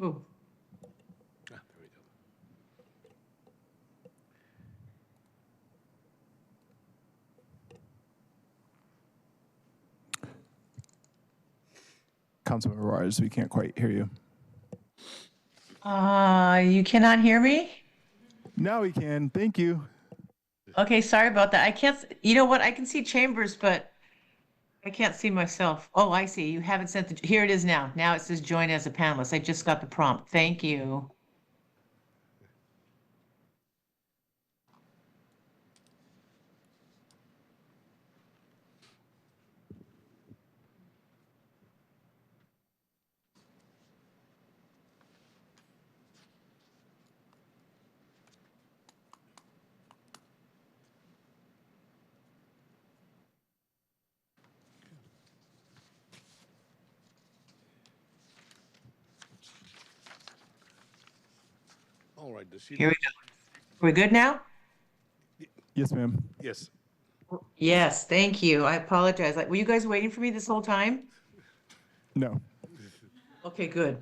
Oh, There we go. Councilmember Juarez, we can't quite hear you. you cannot hear me? Now we can. Thank you. Okay, sorry about that. I can't, you know what? I can see Chambers, but I can't see myself. Oh, I see. You haven't sent the, here it is now. Now it says join as a panelist. I just got the prompt. Thank you. All right, does she? Here we go. We're good now? Yes, ma'am. Yes. Yes, thank you. I apologize. Like, were you guys waiting for me this whole time? No. Okay, good.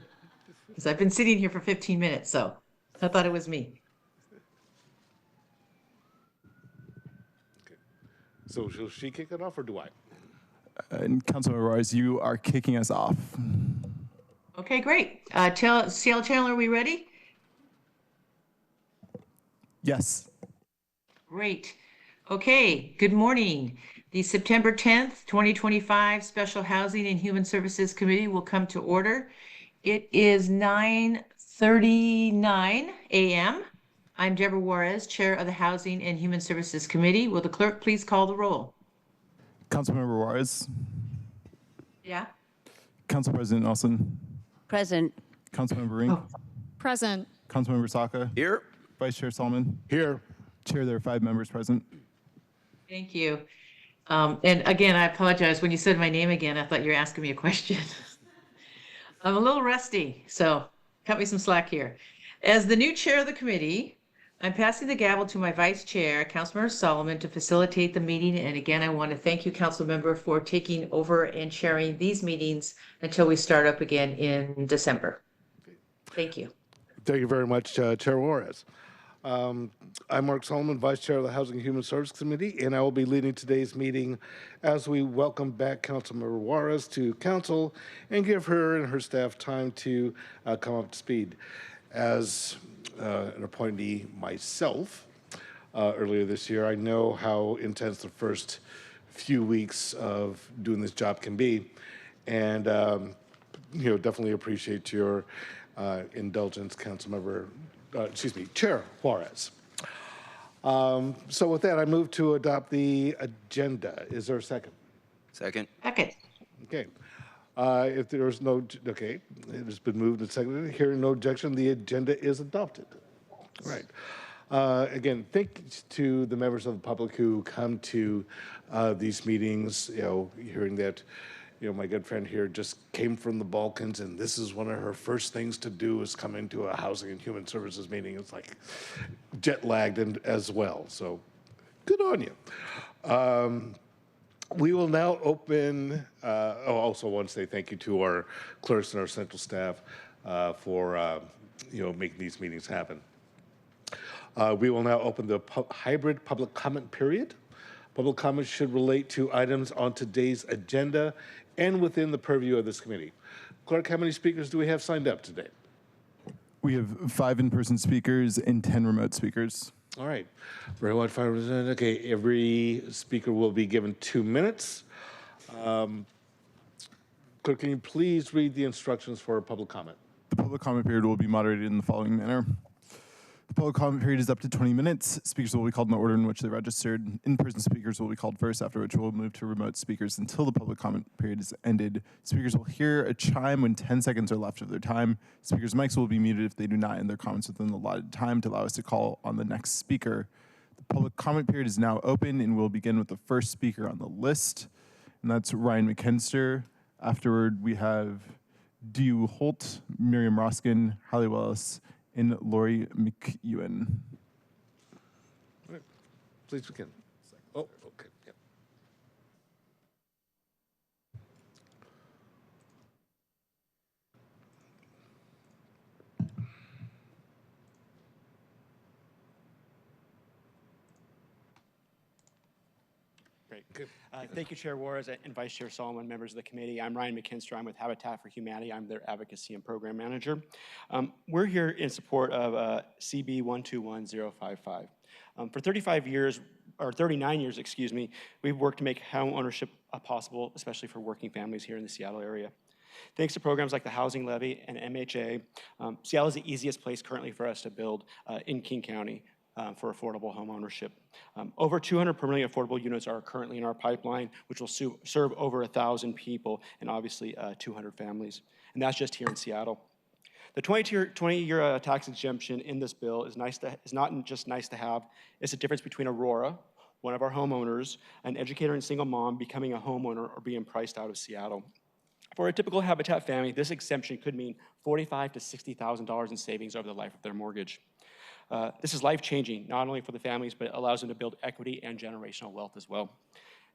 Because I've been sitting here for 15 minutes, so I thought it was me. Okay. So shall she kick it off or do I? And Councilmember Juarez, you are kicking us off. Okay, great. Seattle Channel, are we ready? Yes. Great. Okay, good morning. The September 10th, 2025 Special Housing and Human Services Committee will come to order. It is 9:39 a.m. I'm Deborah Juarez, Chair of the Housing and Human Services Committee. Will the clerk please call the roll? Councilmember Juarez. Yeah. Council President Nelson. Present. Councilmember Rink. Oh, Present. Councilmember Saka. Here. Vice Chair Solomon. Here. Chair, there are 5 members present. thank you. And again, I apologize. When you said my name again, I thought you were asking me a question. I'm a little rusty, so cut me some slack here. As the new chair of the committee, I'm passing the gavel to my vice chair, Councilmember Solomon, to facilitate the meeting. And again, I want to thank you, council member, for taking over and chairing these meetings until we start up again in December. Thank you. Thank you very much, Chair Juarez. I'm Mark Solomon, Vice Chair of the Housing and Human Services Committee, and I will be leading today's meeting as we welcome back Councilmember Juarez to council and give her and her staff time to come up to speed. As an appointee myself, earlier this year, I know how intense the first few weeks of doing this job can be, and definitely appreciate your indulgence, Councilmember. Chair Juarez. So with that, I move to adopt the agenda. Is there a second? Second. Second. Okay. If there's no, okay, it has been moved and seconded. Hearing no objection, the agenda is adopted. All right. Again, thanks to the members of the public who come to these meetings, hearing that, my good friend here just came from the Balkans, and this is one of her first things to do is come into a Housing and Human Services meeting. It's like jet lagged and as well. So good on you. We will now open, also want to say thank you to our clerks and our central staff for, making these meetings happen. We will now open the hybrid public comment period. Public comments should relate to items on today's agenda and within the purview of this committee. Clerk, how many speakers do we have signed up today? We have 5 in-person speakers and 10 remote speakers. All right. Very well, 5%. Okay, every speaker will be given 2 minutes. Clerk, can you please read the instructions for a public comment? The public comment period will be moderated in the following manner. The public comment period is up to 20 minutes. Speakers will be called in the order in which they registered. In-person speakers will be called first, after which we'll move to remote speakers until the public comment period is ended. Speakers will hear a chime when 10 seconds are left of their time. Speakers' mics will be muted if they do not end their comments within the allotted time to allow us to call on the next speaker. The public comment period is now open, and we'll begin with the first speaker on the list, and that's Ryan McKinster. Afterward, we have Dew Holt, Miriam Roskin, Holly Wells, and Lori McEwen. All right. Please begin. Oh, okay. Yep. Great. Thank you, Chair Juarez and Vice Chair Solomon, members of the committee. I'm Ryan McKinster. I'm with Habitat for Humanity. I'm their advocacy and program manager. We're here in support of CB 121055. For 35 years, or 39 years, excuse me, we've worked to make home ownership possible, especially for working families here in the Seattle area. Thanks to programs like the Housing Levy and MHA, Seattle is the easiest place currently for us to build in King County for affordable home ownership. Over 200 permanently affordable units are currently in our pipeline, which will serve over 1,000 people and obviously 200 families. And that's just here in Seattle. The 20-year tax exemption in this bill is not just nice to have, it's the difference between Aurora, one of our homeowners, an educator and single mom becoming a homeowner or being priced out of Seattle. For a typical Habitat family, this exemption could mean $45,000 to $60,000 in savings over the life of their mortgage. This is life-changing, not only for the families, but it allows them to build equity and generational wealth as well.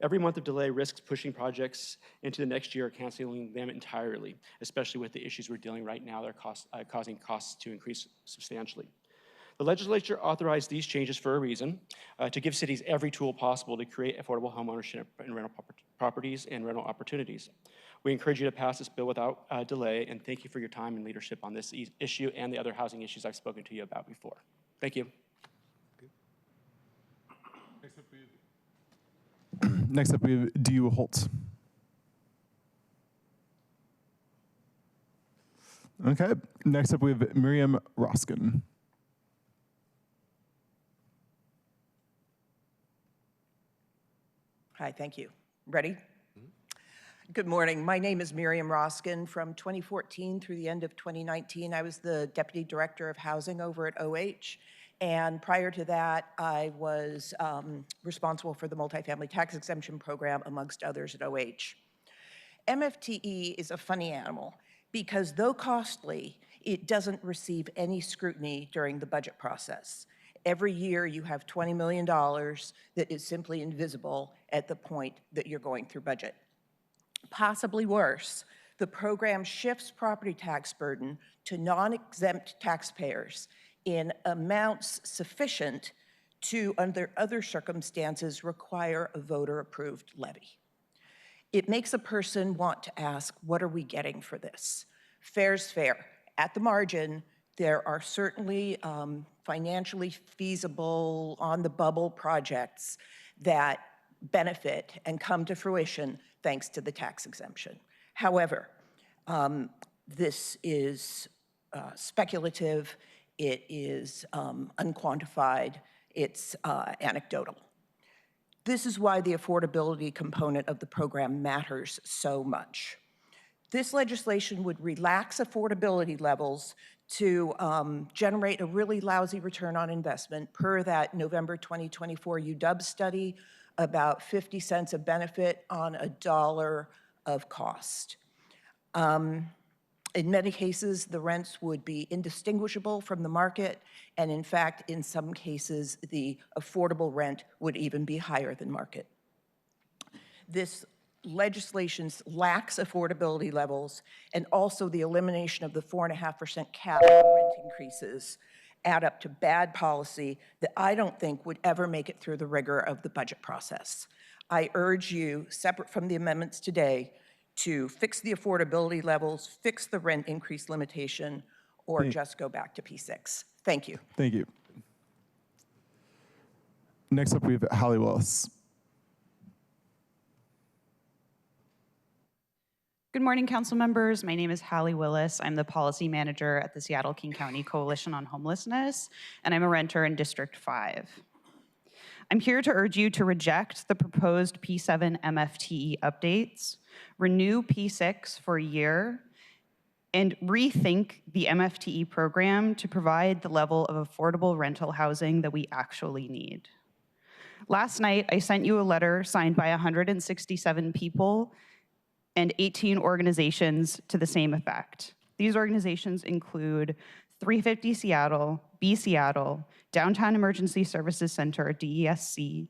Every month of delay risks pushing projects into the next year or canceling them entirely, especially with the issues we're dealing right now that are causing costs to increase substantially. The legislature authorized these changes for a reason, to give cities every tool possible to create affordable home ownership and rental properties and rental opportunities. We encourage you to pass this bill without delay, and thank you for your time and leadership on this issue and the other housing issues I've spoken to you about before. Thank you. Next up, we have D.U. Holt. Okay. Next up, we have Miriam Roskin. Hi, thank you. Ready? Good morning. My name is Miriam Roskin. From 2014 through the end of 2019, I was the Deputy Director of Housing over at OH. And prior to that, I was responsible for the Multifamily Tax Exemption Program, amongst others at OH. MFTE is a funny animal because though costly, it doesn't receive any scrutiny during the budget process. Every year you have $20 million that is simply invisible at the point that you're going through budget. Possibly worse, the program shifts property tax burden to non-exempt taxpayers in amounts sufficient to, under other circumstances, require a voter-approved levy. It makes a person want to ask, what are we getting for this? Fair's fair. At the margin, there are certainly financially feasible, on-the-bubble projects that benefit and come to fruition thanks to the tax exemption. However, this is speculative, it is unquantified, it's anecdotal. This is why the affordability component of the program matters so much. This legislation would relax affordability levels to generate a really lousy return on investment. Per that November 2024 UW study, about 50 cents of benefit on $1 of cost. In many cases, the rents would be indistinguishable from the market, and in fact, in some cases, the affordable rent would even be higher than market. This legislation lacks affordability levels, and also the elimination of the 4.5% cap on rent increases add up to bad policy that I don't think would ever make it through the rigor of the budget process. I urge you, separate from the amendments today, to fix the affordability levels, fix the rent increase limitation, or just go back to P6. Thank you. Thank you. Next up, we have Hallie Willis. Good morning, council members. My name is Hallie Willis. I'm the policy manager at the Seattle-King County Coalition on Homelessness, and I'm a renter in District 5. I'm here to urge you to reject the proposed P7 MFTE updates, renew P6 for a year, and rethink the MFTE program to provide the level of affordable rental housing that we actually need. Last night, I sent you a letter signed by 167 people and 18 organizations to the same effect. These organizations include 350 Seattle, Be Seattle, Downtown Emergency Services Center, DESC,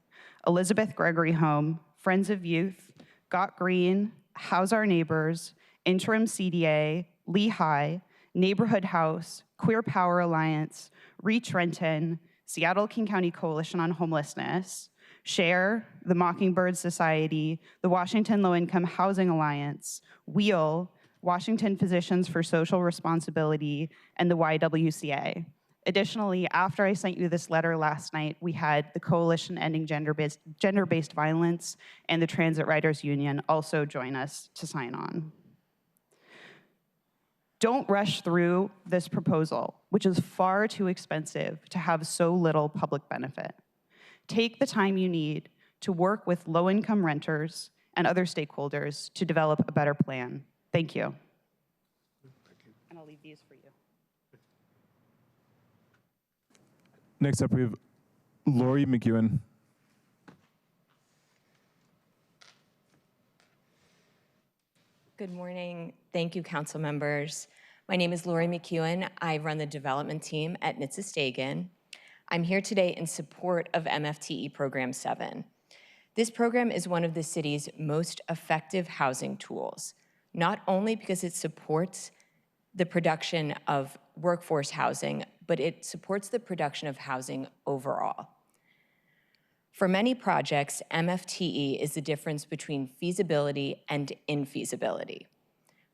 Elizabeth Gregory Home, Friends of Youth, Got Green, House Our Neighbors, Interim CDA, Lehigh, Neighborhood House, Queer Power Alliance, Reach Renton, Seattle-King County Coalition on Homelessness, SHARE, the Mockingbird Society, the Washington Low Income Housing Alliance, WHEEL, Washington Physicians for Social Responsibility, and the YWCA. Additionally, after I sent you this letter last night, we had the Coalition Ending Gender-Based Violence and the Transit Riders Union also join us to sign on. Don't rush through this proposal, which is far too expensive to have so little public benefit. Take the time you need to work with low-income renters and other stakeholders to develop a better plan. Thank you. And I'll leave these for you. Next up, we have Lori McEwen. Good morning. Thank you, council members. My name is Lori McEwen. I run the development team at NHTSA Stegan. I'm here today in support of MFTE Program 7. This program is one of the city's most effective housing tools, not only because it supports the production of workforce housing, but it supports the production of housing overall. For many projects, MFTE is the difference between feasibility and infeasibility.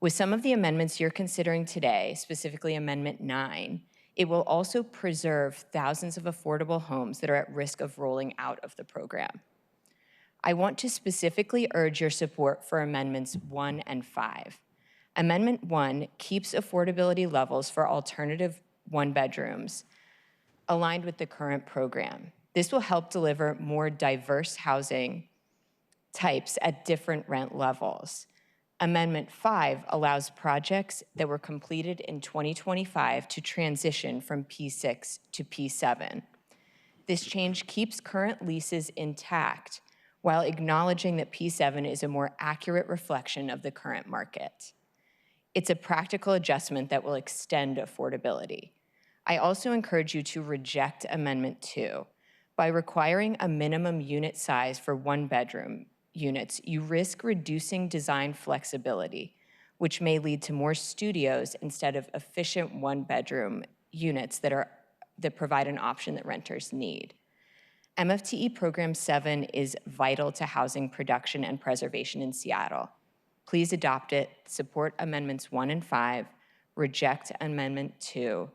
With some of the amendments you're considering today, specifically Amendment 9, it will also preserve thousands of affordable homes that are at risk of rolling out of the program. I want to specifically urge your support for Amendments 1 and 5. Amendment 1 keeps affordability levels for alternative one-bedrooms aligned with the current program. This will help deliver more diverse housing types at different rent levels. Amendment 5 allows projects that were completed in 2025 to transition from P6 to P7. This change keeps current leases intact while acknowledging that P7 is a more accurate reflection of the current market. It's a practical adjustment that will extend affordability. I also encourage you to reject Amendment 2. By requiring a minimum unit size for one-bedroom units, you risk reducing design flexibility, which may lead to more studios instead of efficient one-bedroom units that provide an option that renters need. MFTE Program 7 is vital to housing production and preservation in Seattle. Please adopt it, support Amendments 1 and 5, reject Amendment 2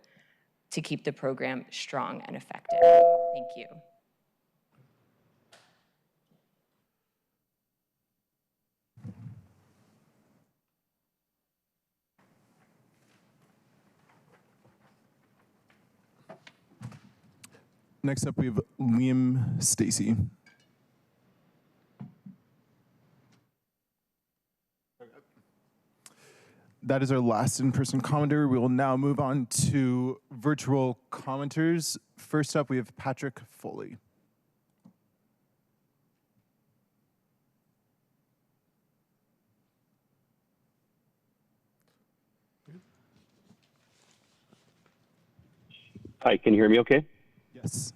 to keep the program strong and effective. Thank you. Next up, we have Liam Stacy. That is our last in-person commenter. We will now move on to virtual commenters. First up, we have Patrick Foley. Hi, can you hear me okay? Yes.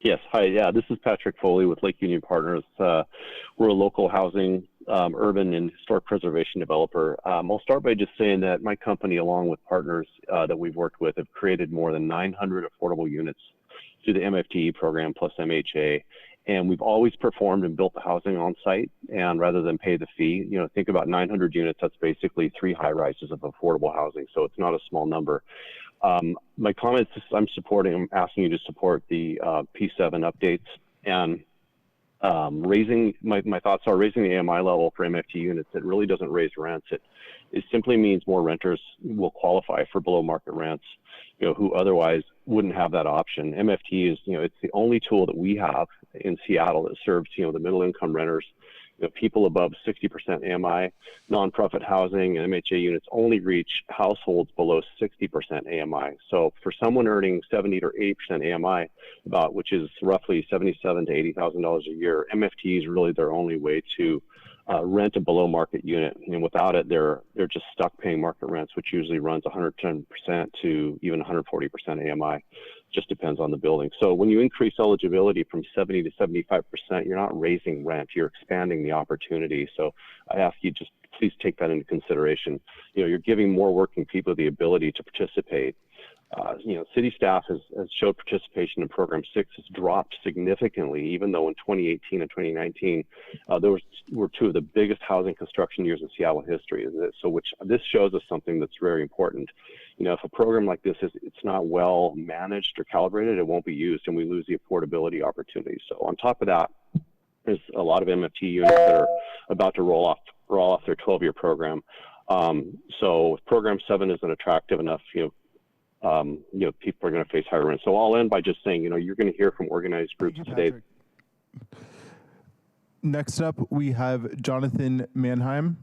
Yes, hi, yeah, this is Patrick Foley with Lake Union Partners. We're a local housing, urban and historic preservation developer. I'll start by just saying that my company, along with partners that we've worked with, have created more than 900 affordable units through the MFTE program plus MHA. And we've always performed and built the housing on site, and rather than pay the fee, you know, think about 900 units, that's basically 3 high rises of affordable housing. So it's not a small number. My comments, I'm asking you to support the P7 updates, and my thoughts are raising the AMI level for MFT units. It really doesn't raise rents. It simply means more renters will qualify for below market rents, you know, who otherwise wouldn't have that option. MFT is, you know, it's the only tool that we have in Seattle that serves, you know, the middle income renters. You know, people above 60% AMI, nonprofit housing and MHA units only reach households below 60% AMI. So for someone earning 70 or 80% AMI, which is roughly $77,000 to $80,000 a year, MFT is really their only way to rent a below market unit. And without it, they're just stuck paying market rents, which usually runs 110% to even 140% AMI. Just depends on the building. So when you increase eligibility from 70 to 75%, you're not raising rent, you're expanding the opportunity. So I ask you just please take that into consideration. You know, you're giving more working people the ability to participate. City staff has showed participation in Program 6 has dropped significantly, even though in 2018 and 2019, were two of the biggest housing construction years in Seattle history. This shows us something that's very important. If a program like this it's not well managed or calibrated, it won't be used, and we lose the affordability opportunity. So on top of that, there's a lot of MFT units that are about to roll off their 12-year program. So if Program 7 isn't attractive enough, people are going to face higher rent. So I'll end by just saying, you're going to hear from organized groups today. Patrick. Next up, we have Jonathan Mannheim.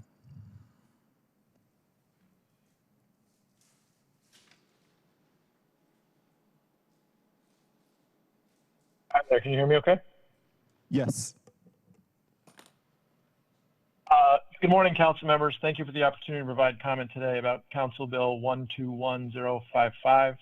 Hi there, can you hear me okay? Yes. Good morning, council members. Thank you for the opportunity to provide comment today about Council Bill 121055.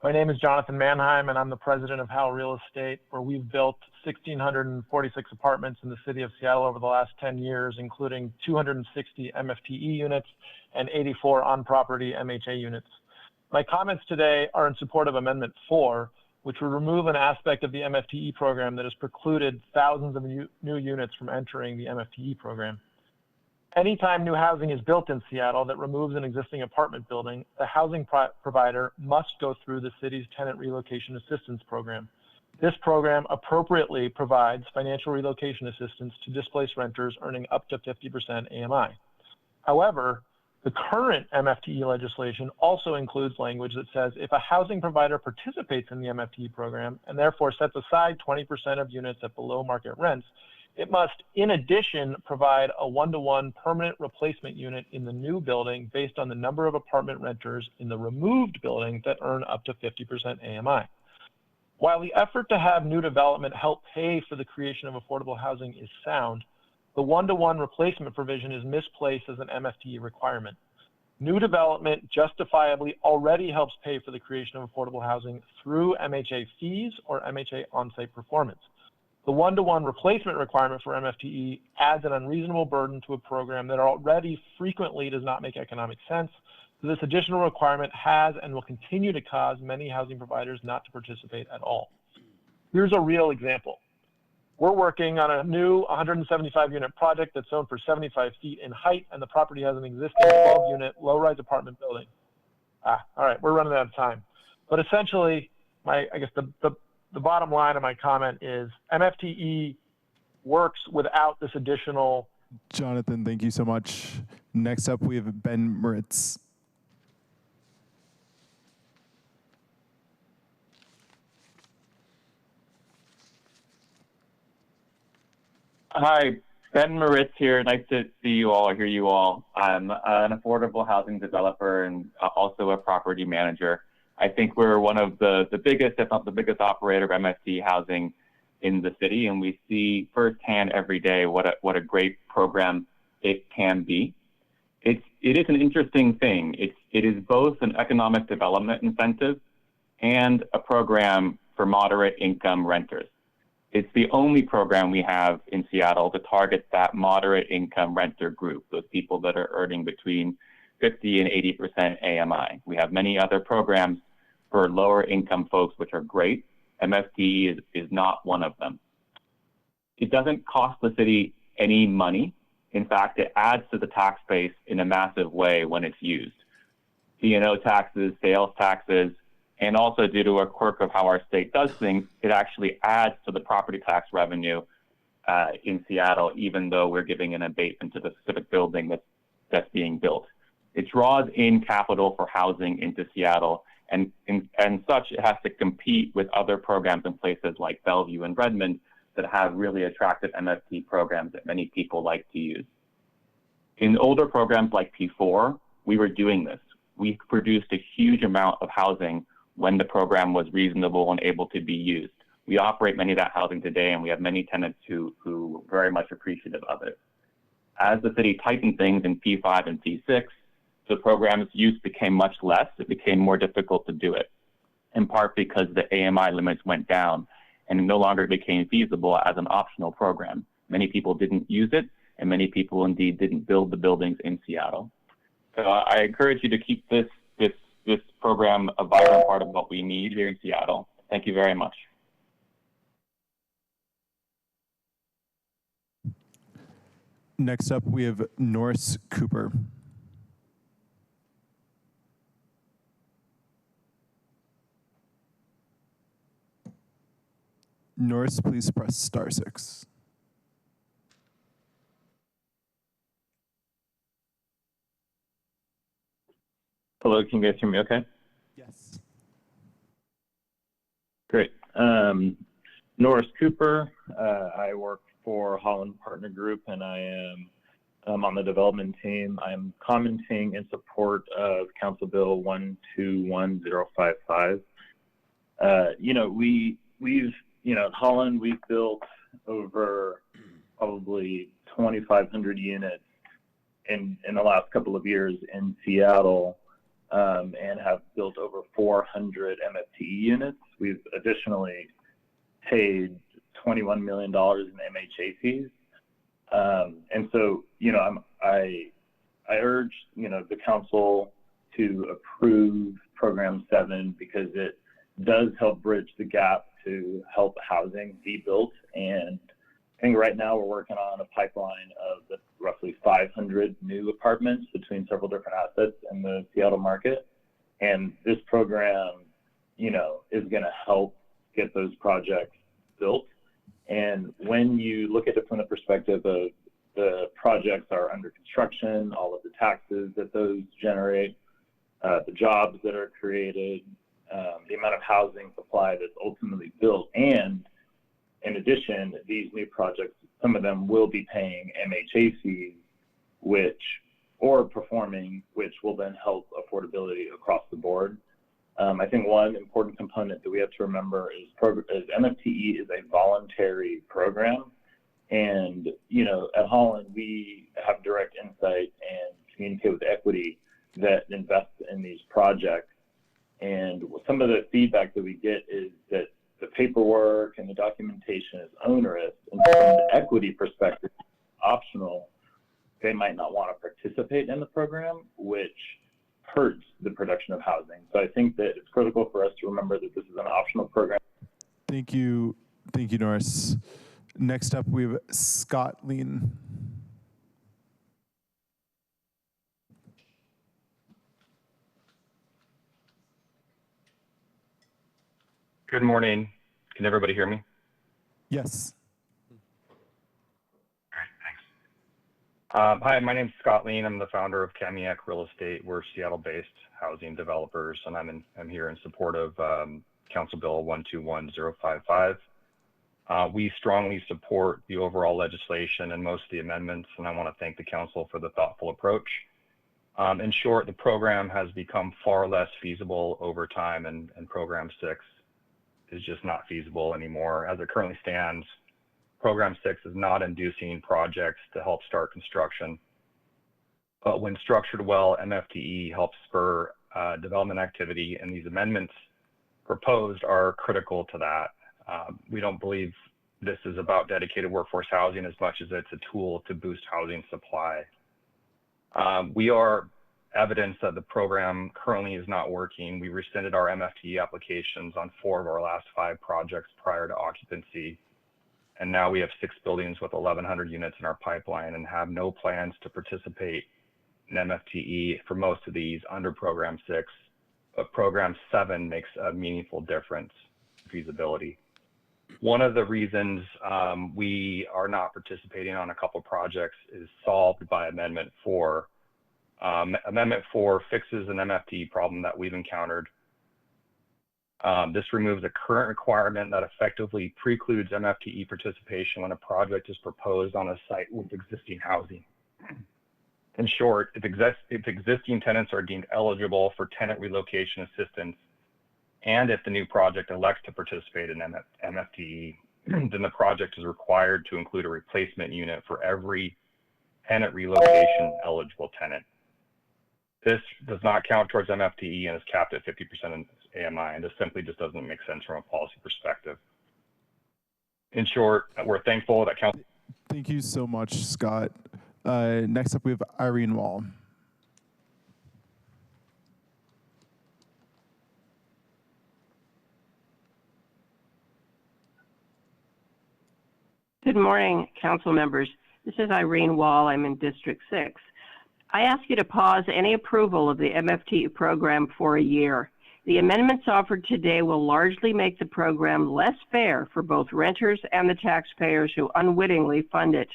My name is Jonathan Mannheim, and I'm the president of Howell Real Estate, where we've built 1,646 apartments in the city of Seattle over the last 10 years, including 260 MFTE units and 84 on-property MHA units. My comments today are in support of Amendment 4, which would remove an aspect of the MFTE program that has precluded thousands of new units from entering the MFTE program. Anytime new housing is built in Seattle that removes an existing apartment building, the housing provider must go through the city's tenant relocation assistance program. This program appropriately provides financial relocation assistance to displaced renters earning up to 50% AMI. However, the current MFTE legislation also includes language that says if a housing provider participates in the MFTE program and therefore sets aside 20% of units at below market rents, it must, in addition, provide a one-to-one permanent replacement unit in the new building based on the number of apartment renters in the removed building that earn up to 50% AMI. While the effort to have new development help pay for the creation of affordable housing is sound, the one-to-one replacement provision is misplaced as an MFTE requirement. New development justifiably already helps pay for the creation of affordable housing through MHA fees or MHA on-site performance. The one-to-one replacement requirement for MFTE adds an unreasonable burden to a program that already frequently does not make economic sense. So this additional requirement has and will continue to cause many housing providers not to participate at all. Here's a real example. We're working on a new 175-unit project that's zoned for 75 feet in height, and the property has an existing 12-unit low-rise apartment building. All right, we're running out of time. But essentially, the bottom line of my comment is MFTE works without this additional. Jonathan, thank you so much. Next up, we have Ben Moritz. Hi, Ben Moritz here. Nice to see you all, or hear you all. I'm an affordable housing developer and also a property manager. I think we're one of the biggest, if not the biggest operator of MFT housing in the city, and we see firsthand every day what a great program it can be. It is an interesting thing. It is both an economic development incentive and a program for moderate income renters. It's the only program we have in Seattle to target that moderate income renter group, those people that are earning between 50 and 80% AMI. We have many other programs for lower income folks, which are great. MFT is not one of them. It doesn't cost the city any money. In fact, it adds to the tax base in a massive way when it's used. C&O taxes, sales taxes, and also due to a quirk of how our state does things, it actually adds to the property tax revenue in Seattle, even though we're giving an abatement to the specific building that's being built. It draws in capital for housing into Seattle, and such, it has to compete with other programs in places like Bellevue and Redmond that have really attractive MFT programs that many people like to use. In older programs like P4, we were doing this. We produced a huge amount of housing when the program was reasonable and able to be used. We operate many of that housing today, and we have many tenants who are very much appreciative of it. As the city tightened things in P5 and P6, the program's use became much less. It became more difficult to do it, in part because the AMI limits went down and it no longer became feasible as an optional program. Many people didn't use it, and many people indeed didn't build the buildings in Seattle. So I encourage you to keep this this program a vibrant part of what we need here in Seattle. Thank you very much. Next up, we have Norris Cooper. Norris, please press *6. Hello, can you guys hear me okay? Yes. Great. Norris Cooper. I work for Holland Partner Group, and I am on the development team. I am commenting in support of Council Bill 121055. At Holland, we've built over probably 2,500 units in the last couple of years in Seattle, and have built over 400 MFTE units. We've additionally paid $21 million in MHA fees. And so, I urge, the council to approve Program 7 because it does help bridge the gap to help housing be built. And I think right now we're working on a pipeline of roughly 500 new apartments between several different assets in the Seattle market. And this program, is going to help get those projects built. And when you look at it from the perspective of the projects are under construction, all of the taxes that those generate, the jobs that are created, the amount of housing supply that's ultimately built, and in addition, these new projects, some of them will be paying MHA fees, which will then help affordability across the board. I think one important component that we have to remember is MFTE is a voluntary program. And, at Holland, we have direct insight and communicate with equity that invests in these projects. And some of the feedback that we get is that the paperwork and the documentation is onerous, and from the equity perspective, optional. They might not want to participate in the program, which hurts the production of housing. So I think that it's critical for us to remember that this is an optional program. Thank you, Norris. Next up, we have Scott Lean. Good morning. Can everybody hear me? Yes. Great, thanks. Hi, my name is Scott Lean. I'm the founder of Kamiak Real Estate. We're Seattle-based housing developers, and I'm here in support of Council Bill 121055. We strongly support the overall legislation and most of the amendments, and I want to thank the council for the thoughtful approach. In short, the program has become far less feasible over time, and Program 6 is just not feasible anymore. As it currently stands, Program 6 is not inducing projects to help start construction. But when structured well, MFTE helps spur development activity, and these amendments proposed are critical to that. We don't believe this is about dedicated workforce housing as much as it's a tool to boost housing supply. We are evidence that the program currently is not working. We rescinded our MFTE applications on 4 of our last 5 projects prior to occupancy. And now we have 6 buildings with 1,100 units in our pipeline and have no plans to participate in MFTE for most of these under Program 6. But Program 7 makes a meaningful difference in feasibility. One of the reasons we are not participating on a couple projects is solved by Amendment 4. Amendment 4 fixes an MFTE problem that we've encountered. This removes a current requirement that effectively precludes MFTE participation when a project is proposed on a site with existing housing. In short, if existing tenants are deemed eligible for tenant relocation assistance, and if the new project elects to participate in MFTE, then the project is required to include a replacement unit for every tenant relocation eligible tenant. This does not count towards MFTE and is capped at 50% in AMI, and this simply just doesn't make sense from a policy perspective. In short, we're thankful that council. Thank you so much, Scott. Next up, we have Irene Wall. Good morning, council members. This is Irene Wall. I'm in District 6. I ask you to pause any approval of the MFT program for a year. The amendments offered today will largely make the program less fair for both renters and the taxpayers who unwittingly fund it.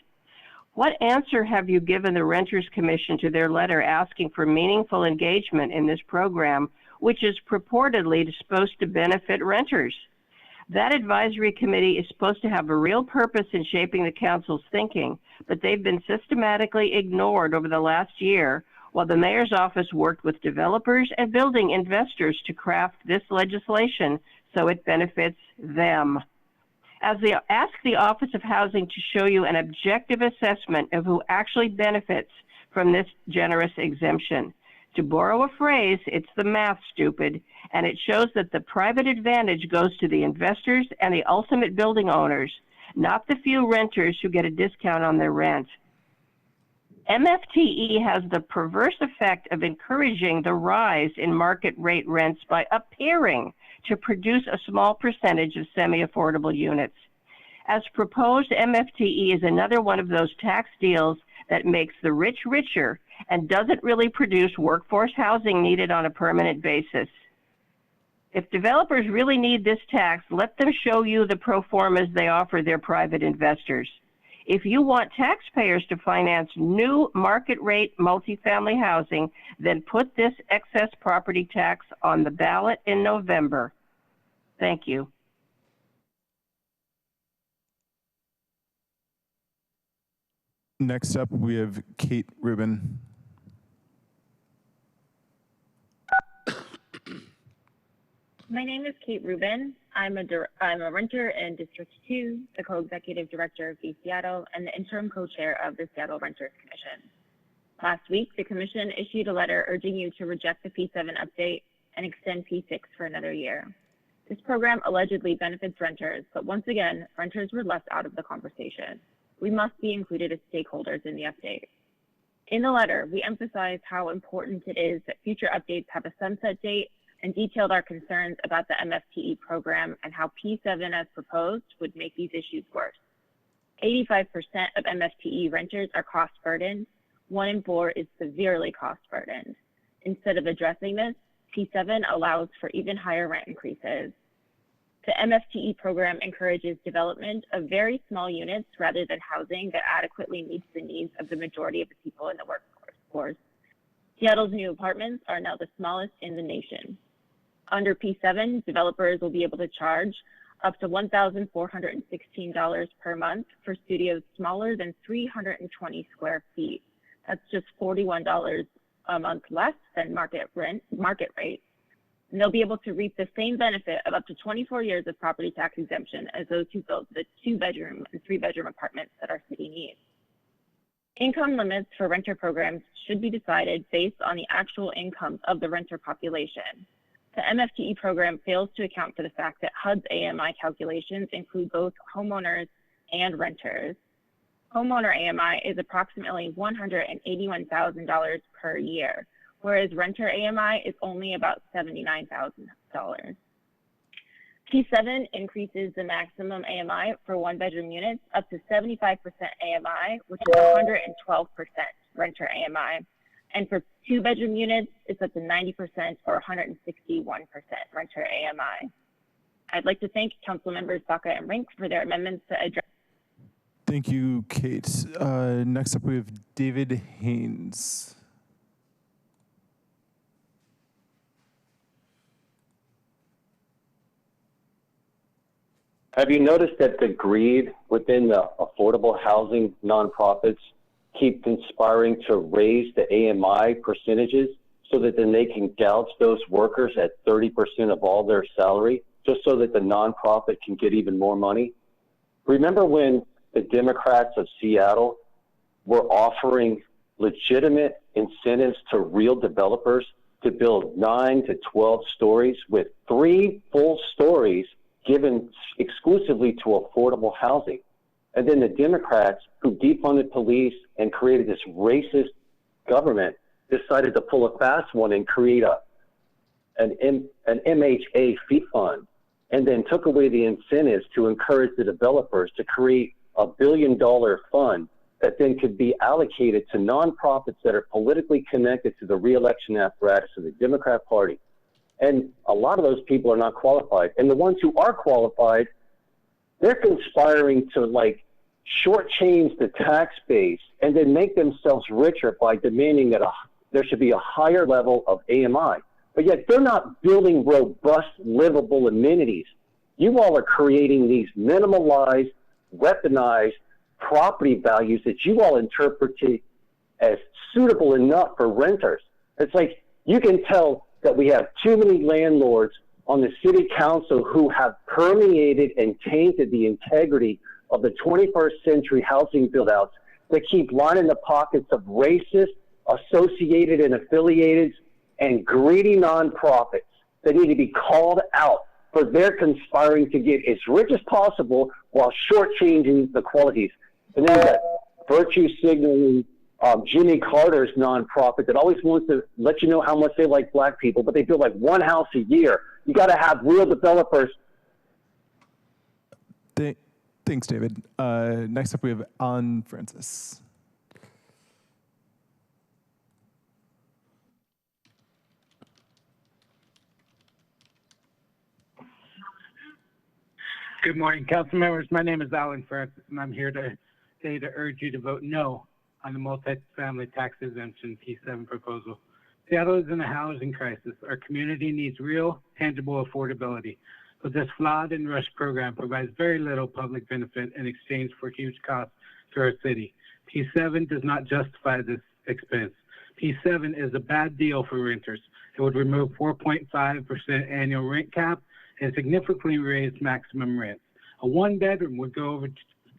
What answer have you given the Renters Commission to their letter asking for meaningful engagement in this program, which is purportedly supposed to benefit renters? That advisory committee is supposed to have a real purpose in shaping the council's thinking, but they've been systematically ignored over the last year while the mayor's office worked with developers and building investors to craft this legislation so it benefits them. Ask the Office of Housing to show you an objective assessment of who actually benefits from this generous exemption. To borrow a phrase, it's the math, stupid, and it shows that the private advantage goes to the investors and the ultimate building owners, not the few renters who get a discount on their rent. MFTE has the perverse effect of encouraging the rise in market rate rents by appearing to produce a small percentage of semi-affordable units. As proposed, MFTE is another one of those tax deals that makes the rich richer and doesn't really produce workforce housing needed on a permanent basis. If developers really need this tax, let them show you the pro formas they offer their private investors. If you want taxpayers to finance new market rate multifamily housing, then put this excess property tax on the ballot in November. Thank you. Next up, we have Kate Rubin. My name is Kate Rubin. I'm a renter in District 2, the co-executive director of East Seattle, and the interim co-chair of the Seattle Renters Commission. Last week, the commission issued a letter urging you to reject the P7 update and extend P6 for another year. This program allegedly benefits renters, but once again, renters were left out of the conversation. We must be included as stakeholders in the update. In the letter, we emphasize how important it is that future updates have a sunset date and detailed our concerns about the MFTE program and how P7 as proposed would make these issues worse. 85% of MFTE renters are cost burdened. 1 in 4 is severely cost burdened. Instead of addressing this, P7 allows for even higher rent increases. The MFTE program encourages development of very small units rather than housing that adequately meets the needs of the majority of the people in the workforce. Seattle's new apartments are now the smallest in the nation. Under P7, developers will be able to charge up to $1,416 per month for studios smaller than 320 square feet. That's just $41 a month less than market rate. And they'll be able to reap the same benefit of up to 24 years of property tax exemption as those who built the 2-bedroom and 3-bedroom apartments that our city needs. Income limits for renter programs should be decided based on the actual incomes of the renter population. The MFTE program fails to account for the fact that HUD's AMI calculations include both homeowners and renters. Homeowner AMI is approximately $181,000 per year, whereas renter AMI is only about $79,000. P7 increases the maximum AMI for 1-bedroom units up to 75% AMI, which is 112% renter AMI. And for 2-bedroom units, it's up to 90% or 161% renter AMI. I'd like to thank Council Members Baca and Rink for their amendments to address. Thank you, Kate. Next up, we have David Haynes. Have you noticed that the greed within the affordable housing nonprofits keep conspiring to raise the AMI percentages so that then they can gouge those workers at 30% of all their salary, just so that the nonprofit can get even more money? Remember when the Democrats of Seattle were offering legitimate incentives to real developers to build 9 to 12 stories with 3 full stories given exclusively to affordable housing? And then the Democrats, who defunded police and created this racist government, decided to pull a fast one and create an MHA fee fund, and then took away the incentives to encourage the developers to create $1 billion fund that then could be allocated to nonprofits that are politically connected to the reelection apparatus of the Democrat Party. And a lot of those people are not qualified. And the ones who are qualified, they're conspiring to like shortchange the tax base and then make themselves richer by demanding that there should be a higher level of AMI. But yet they're not building robust, livable amenities. You all are creating these minimalized, weaponized property values that you all interpret as suitable enough for renters. It's like you can tell that we have too many landlords on the city council who have permeated and tainted the integrity of the 21st century housing build-outs that keep lining the pockets of racist, associated and affiliated, and greedy nonprofits that need to be called out for their conspiring to get as rich as possible while shortchanging the qualities. And then that virtue signaling Jimmy Carter's nonprofit that always wants to let you know how much they like black people, but they build like one house a year. You got to have real developers. Thanks, David. Next up, we have Alan Francis. Good morning, council members. My name is Alan Francis, and I'm here today to urge you to vote no on the multifamily tax exemption P7 proposal. Seattle is in a housing crisis. Our community needs real, tangible affordability. But this flawed and rushed program provides very little public benefit in exchange for huge costs to our city. P7 does not justify this expense. P7 is a bad deal for renters. It would remove 4.5% annual rent cap and significantly raise maximum rents. A one-bedroom would go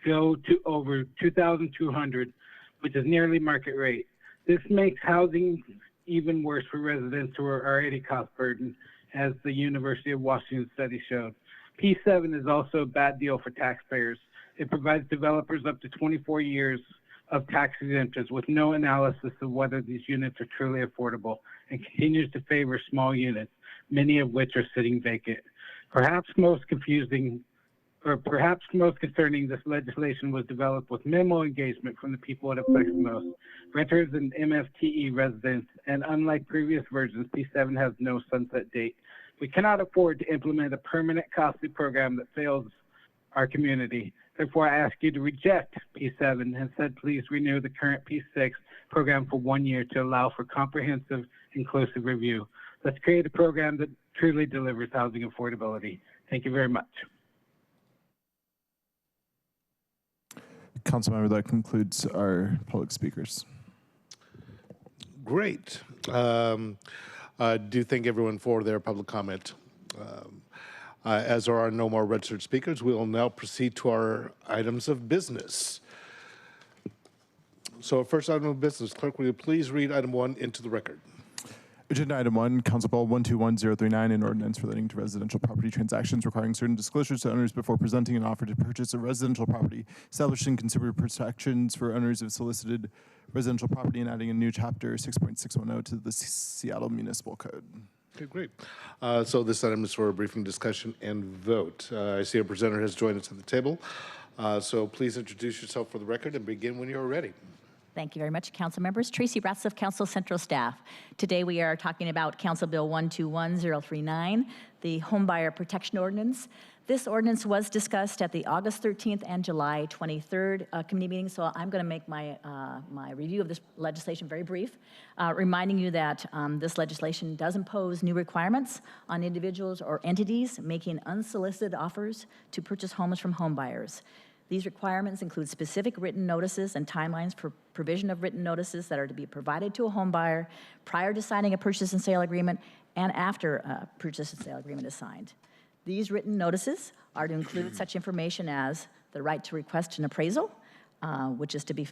to over $2,200, which is nearly market rate. This makes housing even worse for residents who are already cost burdened, as the University of Washington study showed. P7 is also a bad deal for taxpayers. It provides developers up to 24 years of tax exemptions with no analysis of whether these units are truly affordable, and continues to favor small units, many of which are sitting vacant. Perhaps most concerning, this legislation was developed with minimal engagement from the people it affects most, renters and MFTE residents, and unlike previous versions, P7 has no sunset date. We cannot afford to implement a permanent, costly program that fails our community. Therefore, I ask you to reject P7 and instead please renew the current P6 program for 1 year to allow for comprehensive, inclusive review. Let's create a program that truly delivers housing affordability. Thank you very much. Councilmember, that concludes our public speakers. Great. Do thank everyone for their public comment. As there are no more registered speakers, we will now proceed to our items of business. So first item of business, clerk, will you please read item 1 into the record? Agenda item 1, Council Bill 121039, an ordinance relating to residential property transactions requiring certain disclosures to owners before presenting an offer to purchase a residential property, establishing consumer protections for owners of solicited residential property, and adding a new chapter 6.610 to the Seattle Municipal Code. Okay, great. So this item is for a briefing, discussion, and vote. I see a presenter has joined us at the table. So please introduce yourself for the record and begin when you're ready. Thank you very much, council members. Tracy Ratliff, Council Central Staff. Today we are talking about Council Bill 121039, the Homebuyer Protection Ordinance. This ordinance was discussed at the August 13th and July 23rd committee meetings, so I'm going to make my, my review of this legislation very brief, reminding you that this legislation does impose new requirements on individuals or entities making unsolicited offers to purchase homes from homebuyers. These requirements include specific written notices and timelines for provision of written notices that are to be provided to a home buyer prior to signing a purchase and sale agreement and after a purchase and sale agreement is signed. These written notices are to include such information as the right to request an appraisal, which is to be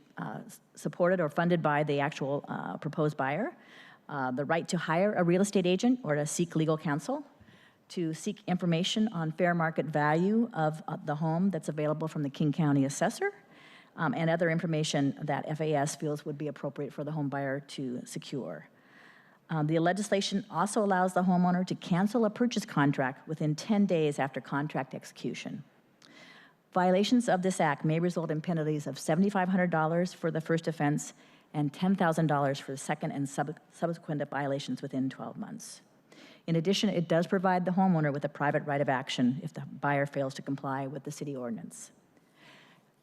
supported or funded by the actual proposed buyer, the right to hire a real estate agent or to seek legal counsel, to seek information on fair market value of the home that's available from the King County Assessor, and other information that FAS feels would be appropriate for the home buyer to secure. The legislation also allows the homeowner to cancel a purchase contract within 10 days after contract execution. Violations of this act may result in penalties of $7,500 for the first offense and $10,000 for the second and subsequent violations within 12 months. In addition, it does provide the homeowner with a private right of action if the buyer fails to comply with the city ordinance.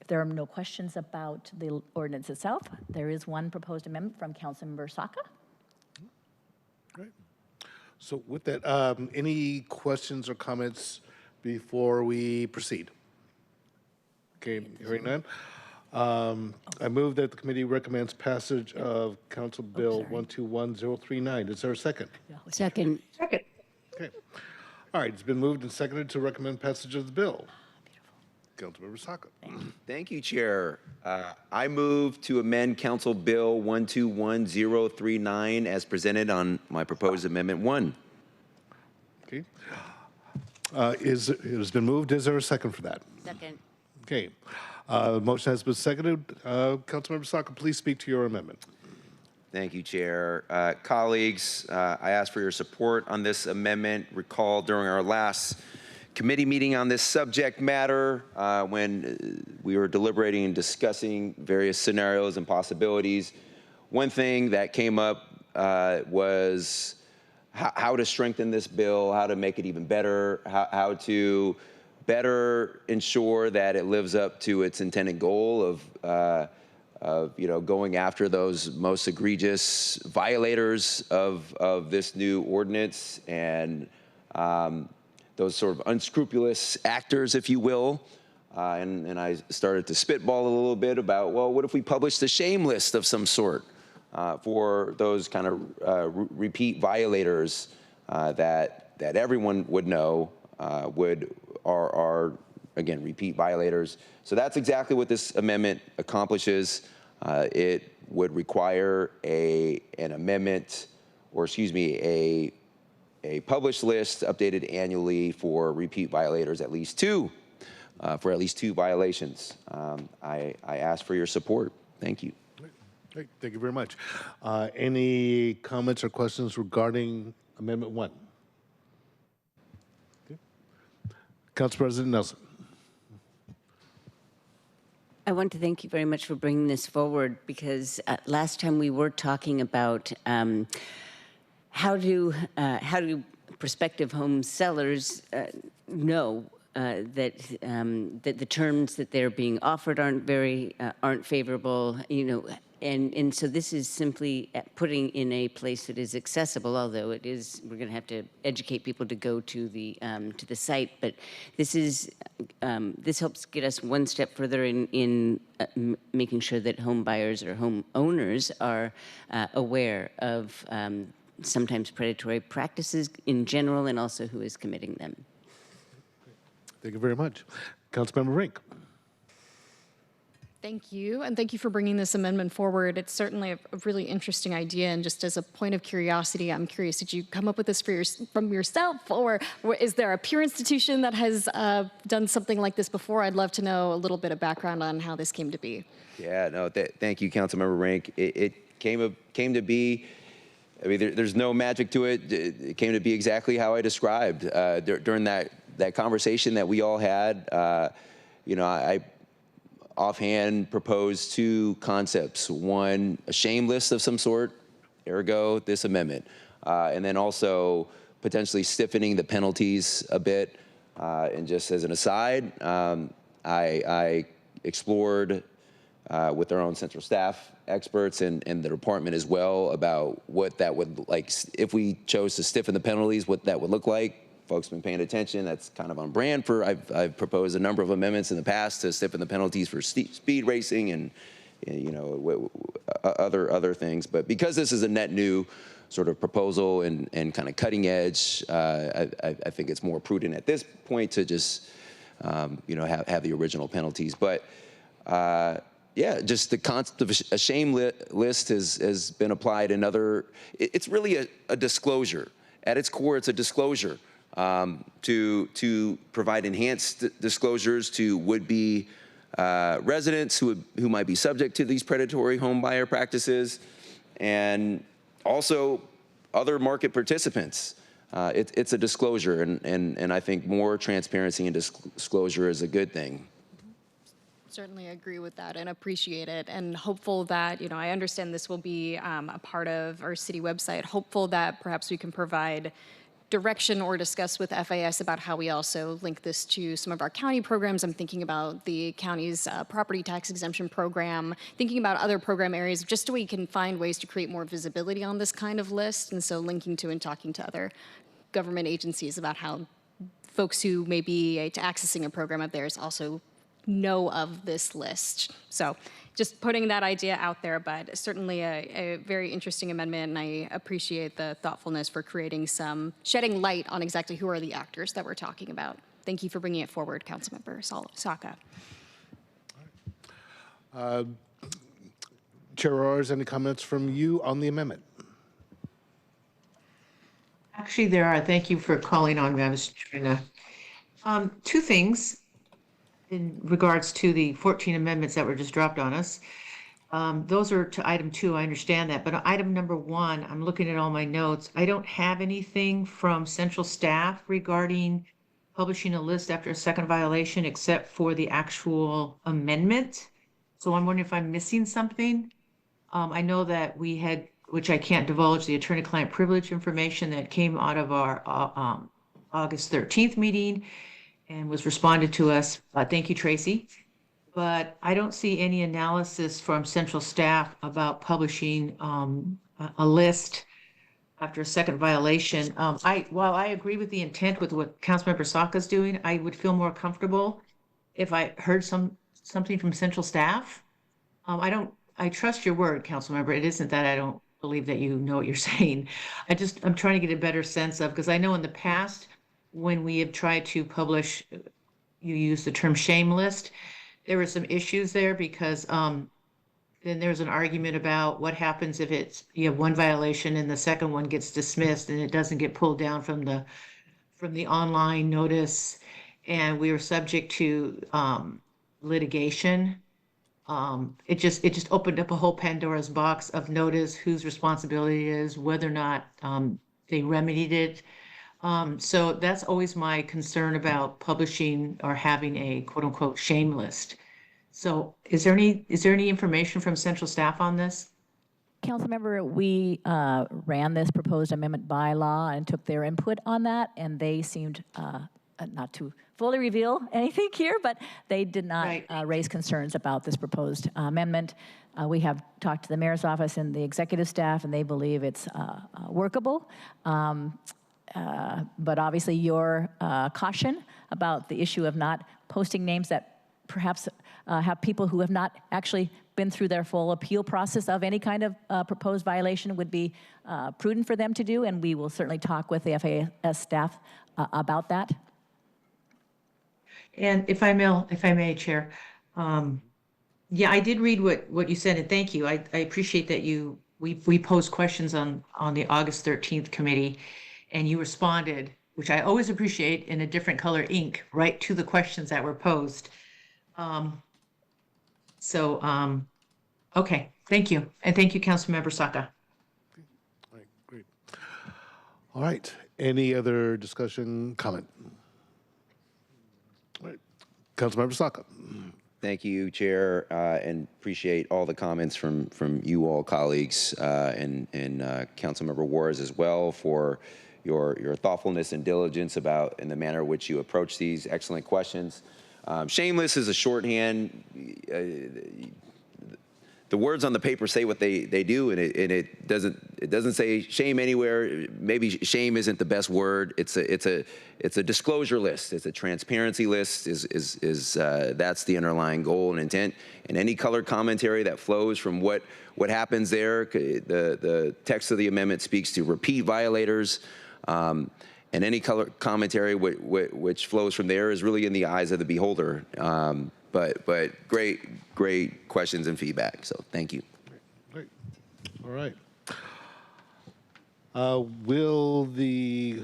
If there are no questions about the ordinance itself, there is one proposed amendment from Councilmember Saka. Great. So with that, any questions or comments before we proceed? Okay, hearing none. I move that the committee recommends passage of Council Bill 121039. Is there a second? Second. Second. Okay. All right, it's been moved and seconded to recommend passage of the bill. Councilmember Saka. Thank you, Chair. I move to amend Council Bill 121039 as presented on my proposed Amendment 1. Okay. It has been moved. Is there a second for that? Second. Okay. Motion has been seconded. Councilmember Saka, please speak to your amendment. Thank you, Chair. Colleagues, I ask for your support on this amendment. Recall during our last committee meeting on this subject matter, when we were deliberating and discussing various scenarios and possibilities, one thing that came up was how to strengthen this bill, how to make it even better, how to better ensure that it lives up to its intended goal of going after those most egregious violators of this new ordinance and those sort of unscrupulous actors, if you will. And I started to spitball a little bit about, well, what if we published a shame list of some sort for those kind of repeat violators that everyone would know are again, repeat violators. So that's exactly what this amendment accomplishes. It would require an amendment, or excuse me, a published list updated annually for repeat violators, at least two, for at least 2 violations. I ask for your support. Thank you. Great. Thank you very much. Any comments or questions regarding Amendment 1? Okay. Council President Nelson. I want to thank you very much for bringing this forward, because last time we were talking about how do prospective home sellers know that the terms that they're being offered aren't favorable, and so this is simply putting in a place that is accessible, although it is, we're going to have to educate people to go to the site, but this helps get us one step further in making sure that home buyers or home owners are aware of sometimes predatory practices in general, and also who is committing them. Thank you very much. Councilmember Rink. Thank you, and thank you for bringing this amendment forward. It's certainly a really interesting idea, and just as a point of curiosity, I'm curious, did you come up with this from yourself, or is there a peer institution that has done something like this before? I'd love to know a little bit of background on how this came to be. Yeah, no, thank you, Councilmember Rink. It came to be, I mean, there's no magic to it. It came to be exactly how I described during that conversation that we all had. I offhand proposed 2 concepts. One, a shame list of some sort, ergo this amendment. And then also potentially stiffening the penalties a bit. And just as an aside, I explored with our own central staff experts and the department as well about what that would, like, if we chose to stiffen the penalties, what that would look like. Folks have been paying attention. That's kind of on brand for, I've proposed a number of amendments in the past to stiffen the penalties for speed racing and other things. But because this is a net new sort of proposal and kind of cutting edge, I think it's more prudent at this point to just have the original penalties. But yeah, just the concept of a shame list has been applied in other. It's really a disclosure. At its core, it's a disclosure. To provide enhanced disclosures to would-be residents who might be subject to these predatory home buyer practices, and also other market participants. It's a disclosure, and I think more transparency and disclosure is a good thing. Certainly agree with that and appreciate it, and hopeful that, I understand this will be a part of our city website. Hopeful that perhaps we can provide direction or discuss with FAS about how we also link this to some of our county programs. I'm thinking about the county's property tax exemption program, thinking about other program areas, just so we can find ways to create more visibility on this kind of list. And so linking to and talking to other government agencies about how folks who may be accessing a program of theirs also know of this list. So just putting that idea out there, but certainly a very interesting amendment, and I appreciate the thoughtfulness for creating shedding light on exactly who are the actors that we're talking about. Thank you for bringing it forward, Councilmember Saka. Chair Roars, any comments from you on the amendment? Actually, there are. Thank you for calling on me. I was trying to, two things in regards to the 14 amendments that were just dropped on us. Those are to item 2, I understand that, but item number 1, I'm looking at all my notes. I don't have anything from central staff regarding publishing a list after a second violation except for the actual amendment. So I'm wondering if I'm missing something. I know that we had, which I can't divulge, the attorney-client privilege information that came out of our August 13th meeting and was responded to us. Thank you, Tracy. But I don't see any analysis from central staff about publishing a list after a second violation. While I agree with the intent with what Councilmember Saka's doing, I would feel more comfortable if I heard something from central staff. I trust your word, Councilmember. It isn't that I don't believe that you know what you're saying. I'm trying to get a better sense of, because I know in the past, when we have tried to publish, you use the term shame list, there were some issues there because then there's an argument about what happens if you have one violation and the second one gets dismissed and it doesn't get pulled down from the online notice, and we were subject to litigation. It just opened up a whole Pandora's box of notice, whose responsibility it is, whether or not they remedied it. So that's always my concern about publishing or having a quote unquote shame list. So is there any information from central staff on this? Councilmember, we ran this proposed amendment by law and took their input on that, and they seemed not to fully reveal anything here, but they did not raise concerns about this proposed amendment. We have talked to the mayor's office and the executive staff, and they believe it's workable. But obviously your caution about the issue of not posting names that perhaps have people who have not actually been through their full appeal process of any kind of proposed violation would be prudent for them to do, and we will certainly talk with the FAS staff about that. And if I may, Chair, yeah, I did read what you said, and thank you. I appreciate that we posed questions on the August 13th committee, and you responded, which I always appreciate, in a different color ink, right to the questions that were posed. Okay, thank you. And thank you, Councilmember Saka. All right, great. All right, any other discussion, comment? All right, Councilmember Saka. Thank you, Chair, and appreciate all the comments from you all colleagues and Councilmember Juarez as well for your thoughtfulness and diligence in the manner in which you approach these excellent questions. Shameless is a shorthand. The words on the paper say what they do, and it doesn't say shame anywhere. Maybe shame isn't the best word. It's a disclosure list. It's a transparency list. That's the underlying goal and intent. And any colored commentary that flows from what happens there, the text of the amendment speaks to repeat violators, and any color commentary which flows from there is really in the eyes of the beholder. But great questions and feedback. So thank you. Great. All right. Will the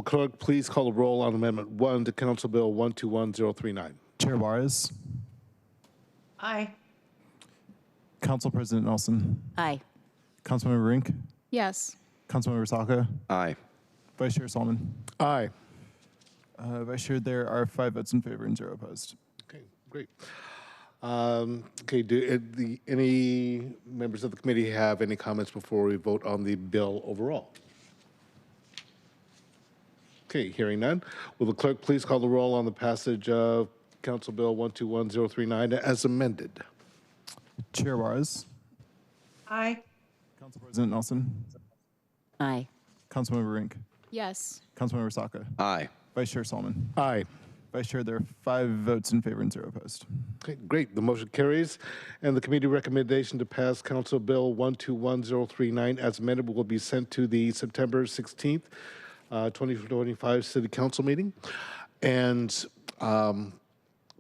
clerk please call the roll on Amendment 1 to Council Bill 121039? Chair Juarez. Aye. Council President Nelson. Aye. Councilmember Rink. Yes. Councilmember Saka. Aye. Vice Chair Solomon. Aye. Vice Chair, there are 5 votes in favor and 0 opposed. Okay, great. Okay, do any members of the committee have any comments before we vote on the bill overall? Okay, hearing none. Will the clerk please call the roll on the passage of Council Bill 121039 as amended? Chair Juarez, Aye. Council President Nelson, Aye. Councilmember Rink, Yes. Councilmember Saka, Aye. Vice Chair Solomon. Aye. Vice Chair, there are 5 votes in favor and 0 opposed. Okay, great. The motion carries, and the committee recommendation to pass Council Bill 121039 as amended will be sent to the September 16th, 2025 City Council meeting. And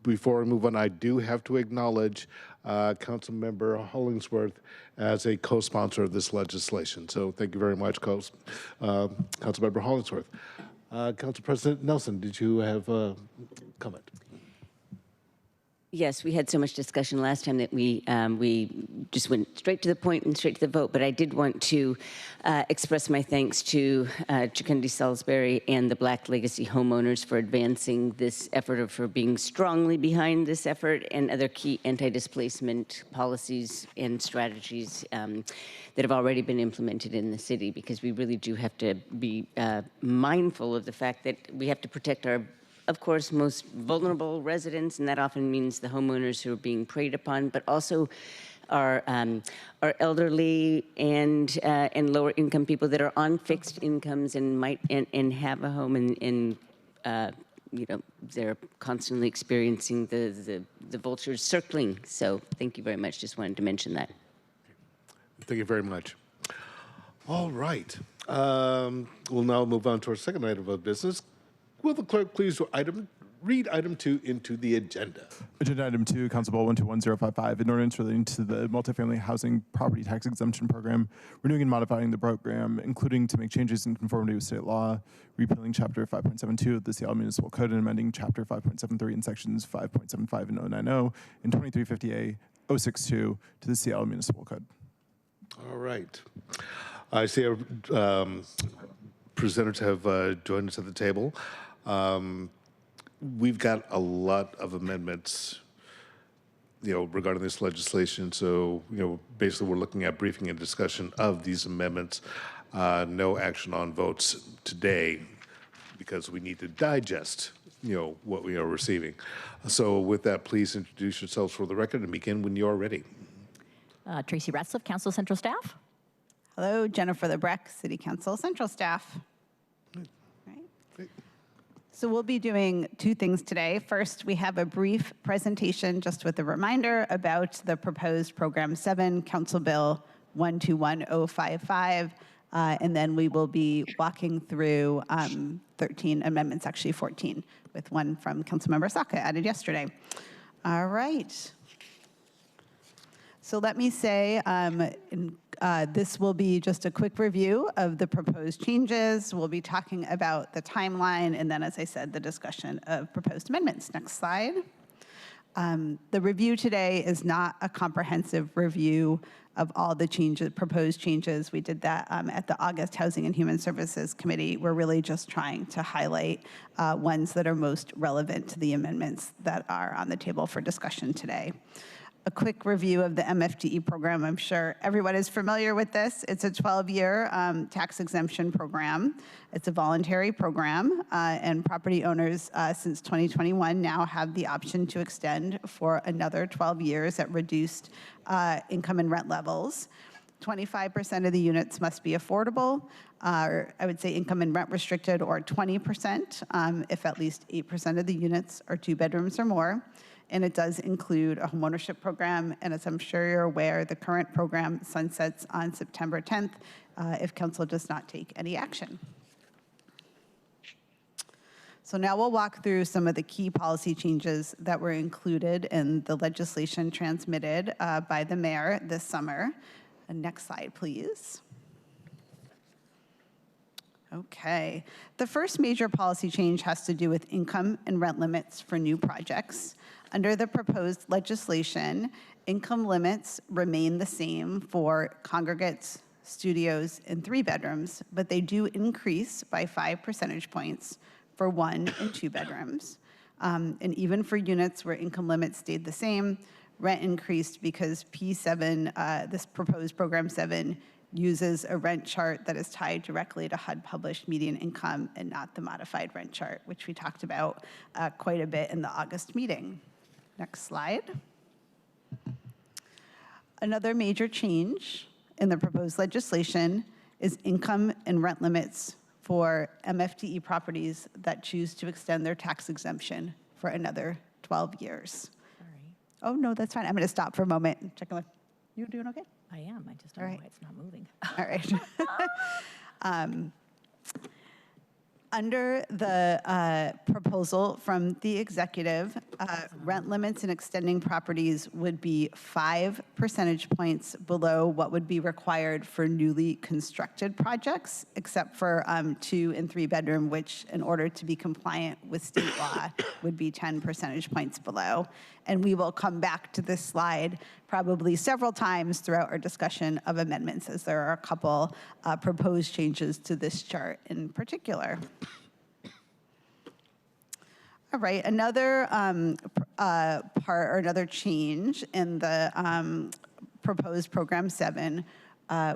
before I move on, I do have to acknowledge Councilmember Hollingsworth as a co-sponsor of this legislation. So thank you very much, Councilmember Hollingsworth. Council President Nelson, did you have a comment? Yes, we had so much discussion last time that we just went straight to the point and straight to the vote. But I did want to express my thanks to Jacundi Salisbury and the Black Legacy homeowners for advancing this effort, or for being strongly behind this effort, and other key anti-displacement policies and strategies that have already been implemented in the city. Because we really do have to be mindful of the fact that we have to protect our, of course, most vulnerable residents, and that often means the homeowners who are being preyed upon, but also our elderly and lower income people that are on fixed incomes and might and have a home, and you know, they're constantly experiencing the vultures circling. So thank you very much. Just wanted to mention that. Thank you very much. All right. We'll now move on to our second item of business. Will the clerk please read item 2 into the agenda? Agenda item 2, Council Bill 121055, an ordinance relating to the multifamily housing property tax exemption program, renewing and modifying the program, including to make changes in conformity with state law, repealing Chapter 5.72 of the Seattle Municipal Code and amending Chapter 5.73 in Sections 5.75 and 090 and 2350A 062 to the Seattle Municipal Code. All right. I see our presenters have joined us at the table. We've got a lot of amendments, regarding this legislation. So, basically we're looking at briefing and discussion of these amendments. No action on votes today because we need to digest, what we are receiving. So with that, please introduce yourselves for the record and begin when you are ready. Tracy Ratzliff, Council Central Staff. Hello, Jennifer Lebrecht, City Council Central Staff. Right. So we'll be doing 2 things today. First, we have a brief presentation just with a reminder about the proposed Program 7, Council Bill 121055, and then we will be walking through 13 amendments, actually 14, with one from Councilmember Saka added yesterday. All right. So let me say, this will be just a quick review of the proposed changes. We'll be talking about the timeline, and then, as I said, the discussion of proposed amendments. Next slide. The review today is not a comprehensive review of all the proposed changes. We did that at the August Housing and Human Services Committee. We're really just trying to highlight ones that are most relevant to the amendments that are on the table for discussion today. A quick review of the MFTE program. I'm sure everyone is familiar with this. It's a 12-year tax exemption program. It's a voluntary program, and property owners since 2021 now have the option to extend for another 12 years at reduced income and rent levels. 25% of the units must be affordable, or I would say income and rent restricted, or 20% if at least 8% of the units are 2 bedrooms or more. And it does include a homeownership program. And as I'm sure you're aware, the current program sunsets on September 10th if council does not take any action. So now we'll walk through some of the key policy changes that were included in the legislation transmitted by the mayor this summer. Next slide, please. Okay. The first major policy change has to do with income and rent limits for new projects. Under the proposed legislation, income limits remain the same for congregates, studios, and 3 bedrooms, but they do increase by 5 percentage points for 1 and 2 bedrooms. And even for units where income limits stayed the same, rent increased because P7, this proposed Program 7, uses a rent chart that is tied directly to HUD published median income and not the modified rent chart, which we talked about quite a bit in the August meeting. Next slide. Another major change in the proposed legislation is income and rent limits for MFTE properties that choose to extend their tax exemption for another 12 years. Oh, no, that's fine. I'm going to stop for a moment and check in with you. Doing okay? I am. I just don't know why it's not moving. All right. Under the proposal from the executive, rent limits and extending properties would be 5 percentage points below what would be required for newly constructed projects, except for 2 and 3 bedroom, which in order to be compliant with state law would be 10 percentage points below. And we will come back to this slide probably several times throughout our discussion of amendments, as there are a couple proposed changes to this chart in particular. All right, another part or another change in the proposed Program 7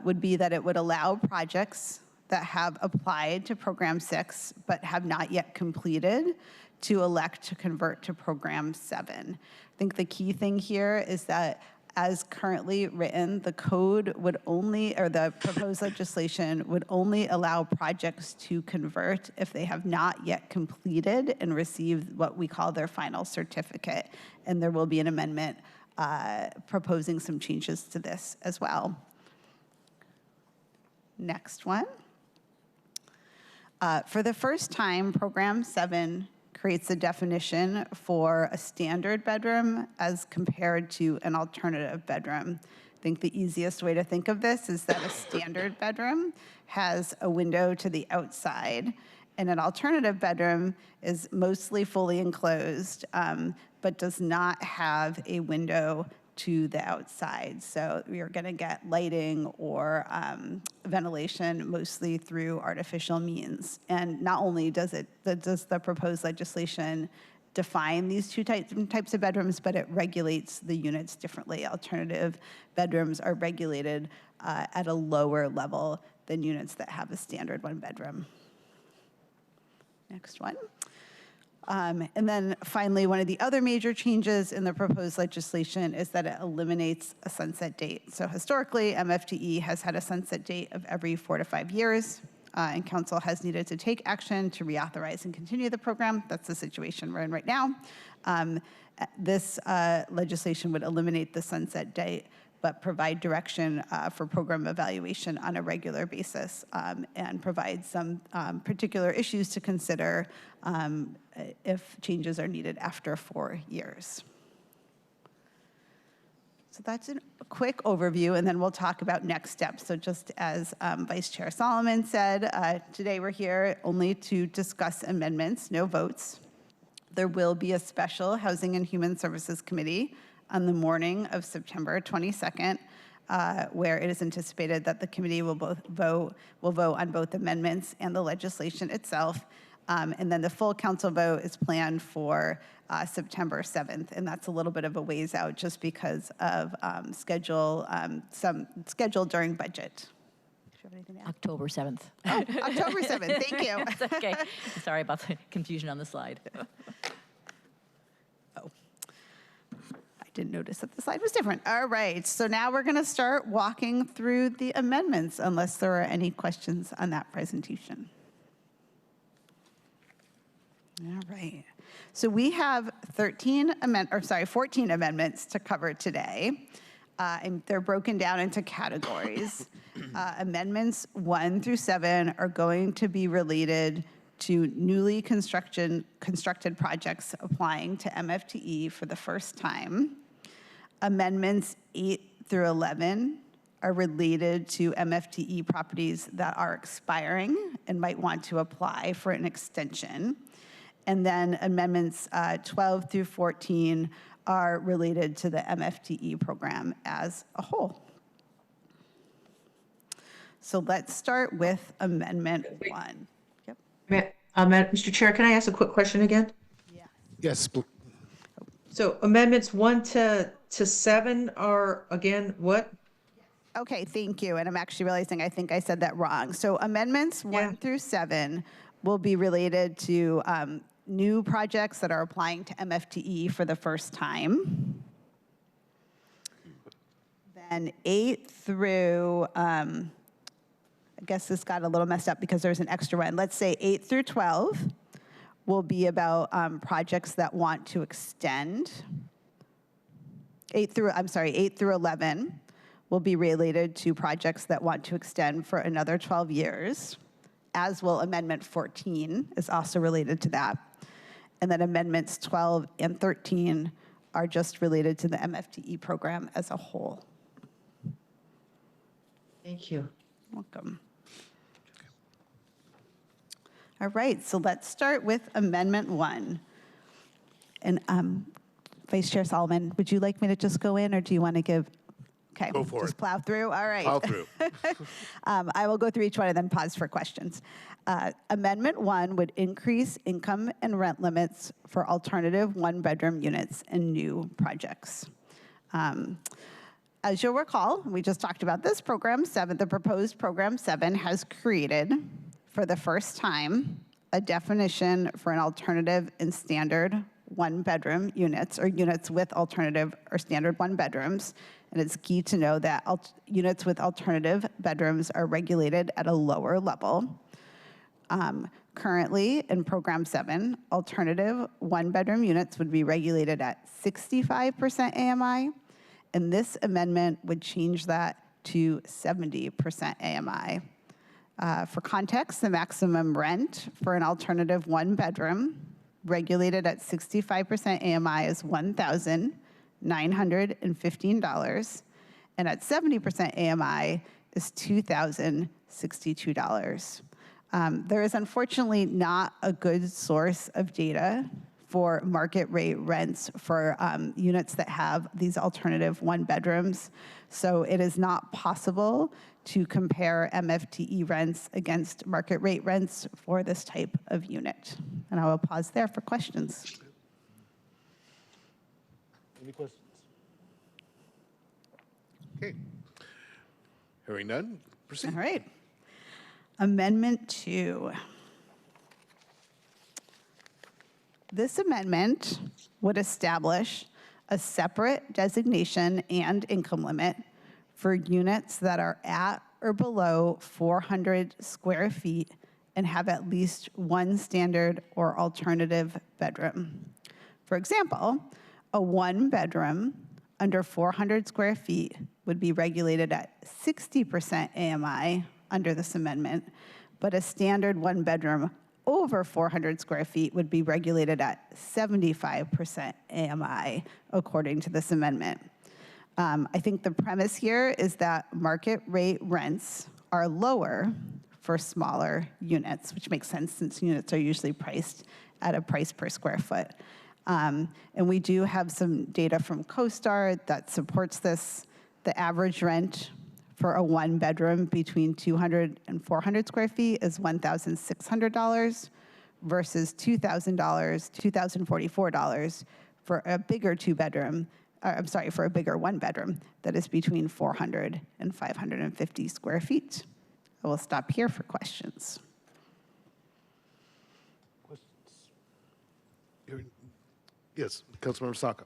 would be that it would allow projects that have applied to Program 6 but have not yet completed to elect to convert to Program 7. I think the key thing here is that as currently written, the code would only, or the proposed legislation would only allow projects to convert if they have not yet completed and received what we call their final certificate. And there will be an amendment proposing some changes to this as well. Next one. For the first time, Program 7 creates a definition for a standard bedroom as compared to an alternative bedroom. I think the easiest way to think of this is that a standard bedroom has a window to the outside, and an alternative bedroom is mostly fully enclosed, but does not have a window to the outside. So you're going to get lighting or ventilation mostly through artificial means. And not only does the proposed legislation define these two types of bedrooms, but it regulates the units differently. Alternative bedrooms are regulated at a lower level than units that have a standard 1-bedroom. Next one. And then finally, one of the other major changes in the proposed legislation is that it eliminates a sunset date. So historically, MFTE has had a sunset date of every 4 to 5 years, and council has needed to take action to reauthorize and continue the program. That's the situation we're in right now. This legislation would eliminate the sunset date, but provide direction for program evaluation on a regular basis, and provide some particular issues to consider if changes are needed after 4 years. So that's a quick overview, and then we'll talk about next steps. So just as Vice Chair Solomon said, today we're here only to discuss amendments, no votes. There will be a special Housing and Human Services Committee on the morning of September 22nd, where it is anticipated that the committee will vote on both amendments and the legislation itself. And then the full council vote is planned for September 7th, and that's a little bit of a ways out just because of some schedule during budget. October 7th. Oh, October 7th, thank you. That's okay. Sorry about the confusion on the slide. Didn't notice that the slide was different. All right, so now we're going to start walking through the amendments, unless there are any questions on that presentation. All right, so we have 14 amendments to cover today, and they're broken down into categories. Amendments 1 through 7 are going to be related to newly constructed projects applying to MFTE for the first time. Amendments 8 through 11 are related to MFTE properties that are expiring and might want to apply for an extension. And then amendments 12 through 14 are related to the MFTE program as a whole. So let's start with Amendment 1. Mr. Chair, can I ask a quick question again? Yes. Yes. So amendments 1 to 7 are, again, what? Okay, thank you. And I'm actually realizing I think I said that wrong. So amendments 1 through 7 will be related to new projects that are applying to MFTE for the first time. Then 8 through, I guess this got a little messed up because there's an extra one. Let's say 8 through 12 will be about projects that want to extend. 8 through 11 will be related to projects that want to extend for another 12 years, as will Amendment 14 is also related to that. And then Amendments 12 and 13 are just related to the MFTE program as a whole. Thank you. Welcome. All right, so let's start with Amendment 1. And Vice Chair Solomon, would you like me to just go in, or do you want to give? Okay, Go for just it. plow through. All right. Plow through. I will go through each one and then pause for questions. Amendment 1 would increase income and rent limits for alternative one-bedroom units in new projects. As you'll recall, we just talked about this program 7. The proposed program 7 has created, for the first time, a definition for an alternative and standard one-bedroom units, or units with alternative or standard one bedrooms. And it's key to know that units with alternative bedrooms are regulated at a lower level. Currently, in Program 7, alternative one-bedroom units would be regulated at 65% AMI, and this amendment would change that to 70% AMI. For context, the maximum rent for an alternative one-bedroom regulated at 65% AMI is $1,915, and at 70% AMI is $2,062. There is unfortunately not a good source of data for market rate rents for units that have these alternative one bedrooms. So it is not possible to compare MFTE rents against market rate rents for this type of unit. And I will pause there for questions. Any questions? Okay. Hearing none, proceed. All right. Amendment 2. This amendment would establish a separate designation and income limit for units that are at or below 400 square feet and have at least one standard or alternative bedroom. For example, a one-bedroom under 400 square feet would be regulated at 60% AMI under this amendment, but a standard one-bedroom over 400 square feet would be regulated at 75% AMI, according to this amendment. I think the premise here is that market rate rents are lower for smaller units, which makes sense since units are usually priced at a price per square foot. And we do have some data from CoStar that supports this. The average rent for a one bedroom between 200 and 400 square feet is $1,600 versus $2,000, $2,044 for a bigger for a bigger one bedroom that is between 400 and 550 square feet. I will stop here for questions. Yes, Councilmember Saka.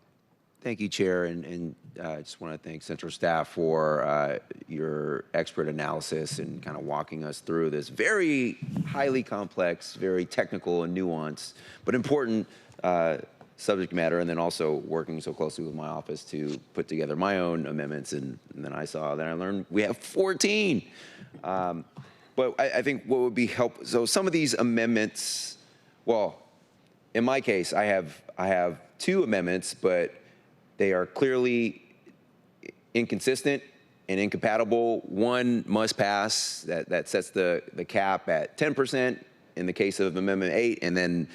Thank you, Chair, and I just want to thank Central staff for your expert analysis and kind of walking us through this very highly complex, very technical and nuanced, but important subject matter, and then also working so closely with my office to put together my own amendments, and then I learned we have 14. But I think what would be helpful, so some of these amendments, well, in my case, I have 2 amendments, but they are clearly inconsistent and incompatible. One must pass that sets the cap at 10% in the case of Amendment 8, and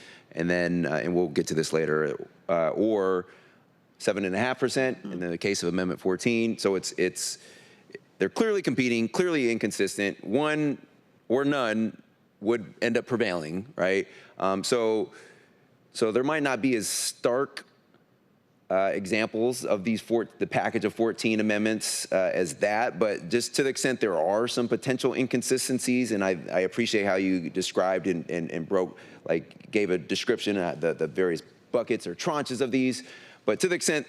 we'll get to this later, or 7.5% in the case of Amendment 14. So they're clearly competing, clearly inconsistent. One or none would end up prevailing, right? So So there might not be as stark examples of the package of 14 amendments as that, but just to the extent there are some potential inconsistencies, and I appreciate how you described and gave a description of the various buckets or tranches of these, but to the extent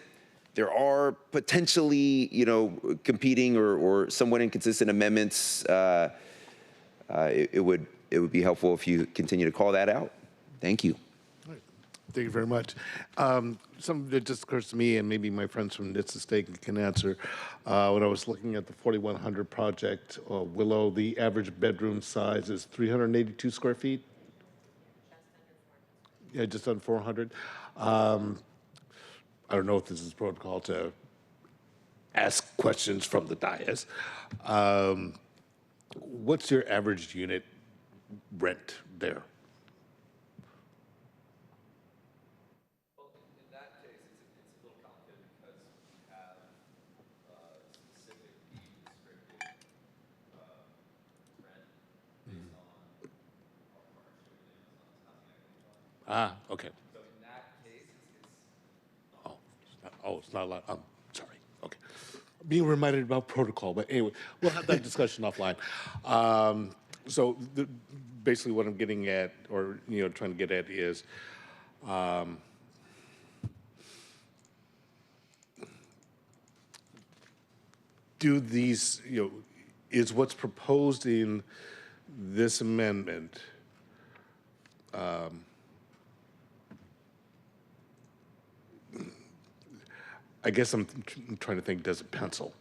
there are potentially, competing or somewhat inconsistent amendments, it would be helpful if you continue to call that out. Thank you. Thank you very much. Something that just occurs to me, and maybe my friends from NITSA State can answer, when I was looking at the 4100 project, Willow, the average bedroom size is 382 square feet? Yeah, just under 400. I don't know if this is protocol to ask questions from the dais. What's your average unit rent there? Okay. So in that case, it's not a lot. I'm sorry. Okay. Being reminded about protocol, but anyway, we'll have that discussion offline. Basically what I'm getting at, or trying to get at is, do these, is what's proposed in this amendment I guess I'm trying to think, does it pencil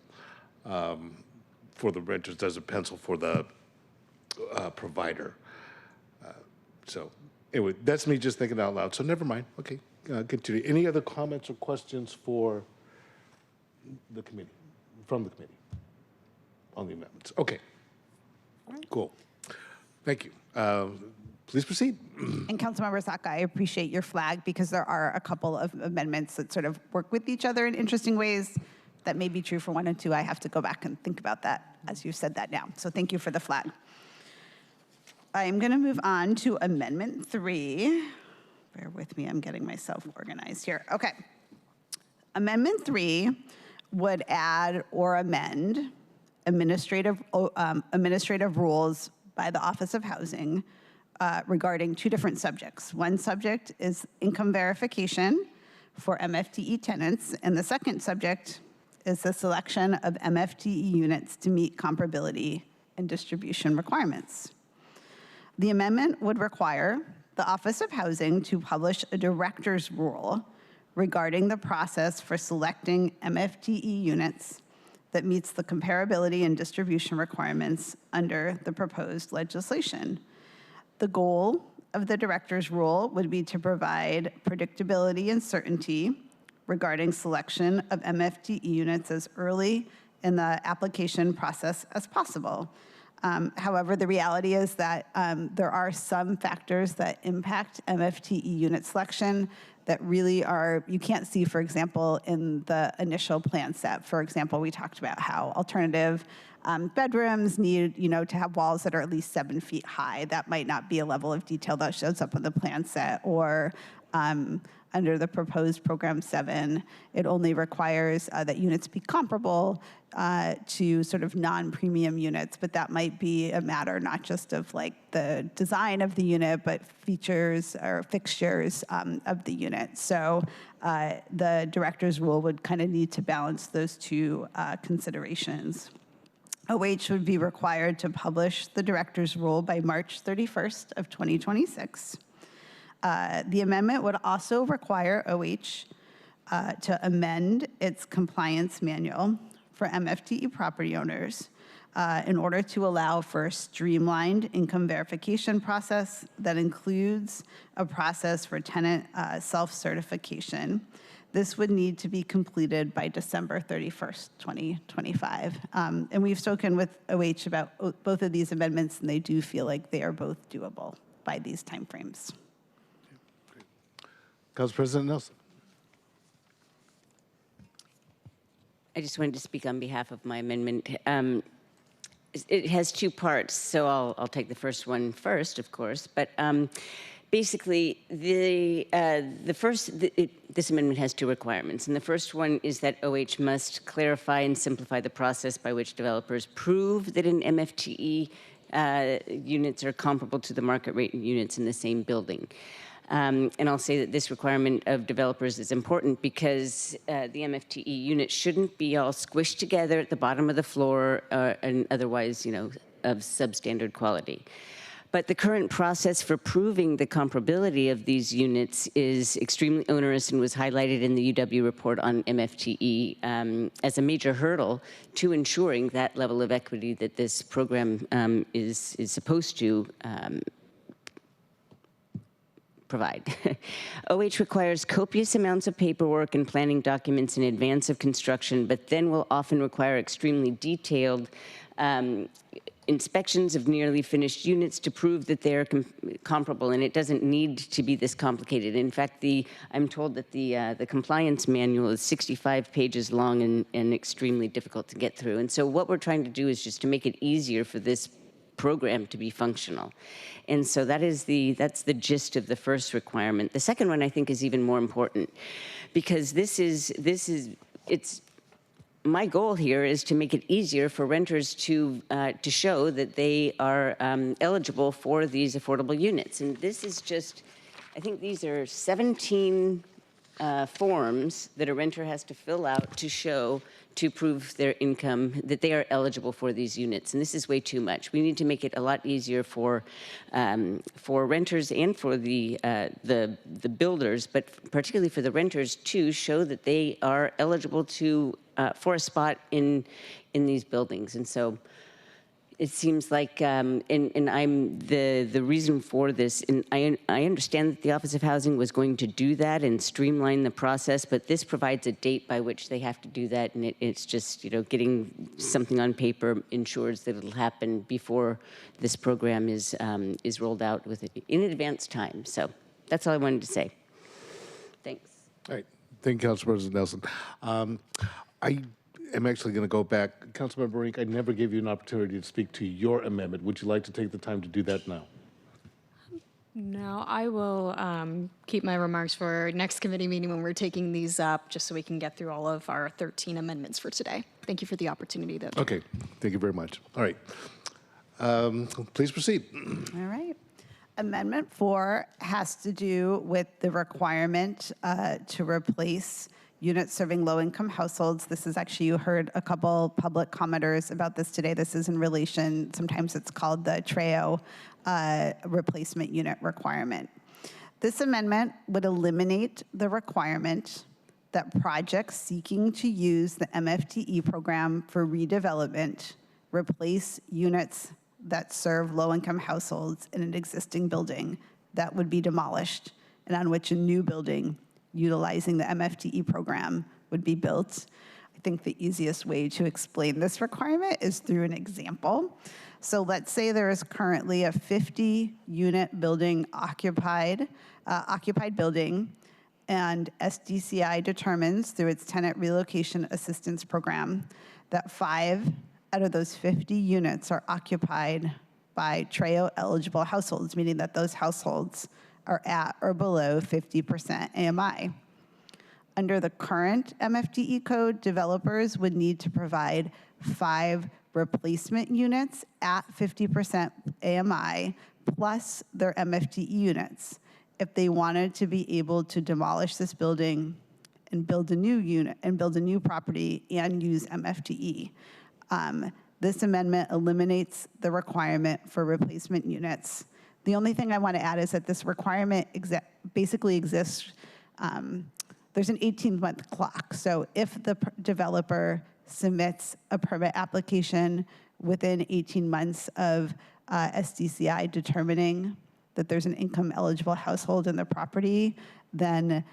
for the renters? Does it pencil for the provider? So anyway, that's me just thinking out loud. So never mind. Okay, continue. Any other comments or questions for the committee, from the committee on the amendments? Okay, cool. Thank you. Please proceed. And Councilmember Saka, I appreciate your flag because there are a couple of amendments that sort of work with each other in interesting ways. That may be true for 1 and 2. I have to go back and think about that as you said that now. So thank you for the flag. I'm going to move on to Amendment 3. Bear with me, I'm getting myself organized here. Okay. Amendment 3 would add or amend administrative rules by the Office of Housing regarding 2 different subjects. One subject is income verification for MFTE tenants, and the second subject is the selection of MFTE units to meet comparability and distribution requirements. The amendment would require the Office of Housing to publish a director's rule regarding the process for selecting MFTE units that meets the comparability and distribution requirements under the proposed legislation. The goal of the director's rule would be to provide predictability and certainty regarding selection of MFTE units as early in the application process as possible. However, the reality is that there are some factors that impact MFTE unit selection that really are, you can't see, for example, in the initial plan set. For example, we talked about how alternative bedrooms need, to have walls that are at least 7 feet high. That might not be a level of detail that shows up on the plan set. Or under the proposed Program 7, it only requires that units be comparable to sort of non-premium units, but that might be a matter not just of like the design of the unit, but features or fixtures of the unit. So the director's rule would kind of need to balance those 2 considerations. OH would be required to publish the director's rule by March 31st of 2026. The amendment would also require OH to amend its compliance manual for MFTE property owners in order to allow for a streamlined income verification process that includes a process for tenant self-certification. This would need to be completed by December 31st, 2025. And we've spoken with OH about both of these amendments, and they do feel like they are both doable by these timeframes. Council President Nelson. I just wanted to speak on behalf of my amendment. It has 2 parts, so I'll take the first one first, of course. But Basically, this amendment has two requirements. And the first one is that OH must clarify and simplify the process by which developers prove that an MFTE units are comparable to the market rate units in the same building. And I'll say that this requirement of developers is important because the MFTE unit shouldn't be all squished together at the bottom of the floor and otherwise, of substandard quality. But the current process for proving the comparability of these units is extremely onerous and was highlighted in the UW report on MFTE as a major hurdle to ensuring that level of equity that this program is supposed to provide. OH requires copious amounts of paperwork and planning documents in advance of construction, but then will often require extremely detailed inspections of nearly finished units to prove that they're comparable, and it doesn't need to be this complicated. In fact, I'm told that the compliance manual is 65 pages long and extremely difficult to get through. And so what we're trying to do is just to make it easier for this program to be functional. And so that's the gist of the first requirement. The second one I think is even more important because my goal here is to make it easier for renters to show that they are eligible for these affordable units. And this is just, I think these are 17 forms that a renter has to fill out to prove their income, that they are eligible for these units. And this is way too much. We need to make it a lot easier for renters and for the builders, but particularly for the renters to show that they are eligible for a spot in these buildings. And so it seems like, and I'm the reason for this, and I understand that the Office of Housing was going to do that and streamline the process, but this provides a date by which they have to do that, and it's just, getting something on paper ensures that it'll happen before this program is rolled out in advance time. So that's all I wanted to say. Thanks. All right. Thank you, Council President Nelson. I am actually going to go back. Councilmember Rink, I never gave you an opportunity to speak to your amendment. Would you like to take the time to do that now? No, I will keep my remarks for our next committee meeting when we're taking these up, just so we can get through all of our 13 amendments for today. Thank you for the opportunity, though. Okay. Thank you very much. All right. Please proceed. All right. Amendment 4 has to do with the requirement to replace units serving low-income households. This is actually, you heard a couple public commenters about this today. This is in relation, sometimes it's called the TREO replacement unit requirement. This amendment would eliminate the requirement that projects seeking to use the MFTE program for redevelopment replace units that serve low-income households in an existing building that would be demolished and on which a new building utilizing the MFTE program would be built. I think the easiest way to explain this requirement is through an example. So let's say there is currently a 50-unit building occupied building, and SDCI determines through its tenant relocation assistance program that 5 out of those 50 units are occupied by TREO eligible households, meaning that those households are at or below 50% AMI. Under the current MFTE code, developers would need to provide 5 replacement units at 50% AMI plus their MFTE units if they wanted to be able to demolish this building and build a new unit and build a new property and use MFTE. This amendment eliminates the requirement for replacement units. The only thing I want to add is that this requirement basically exists, there's an 18-month clock. So if the developer submits a permit application within 18 months of SDCI determining that there's an income eligible household in the property, then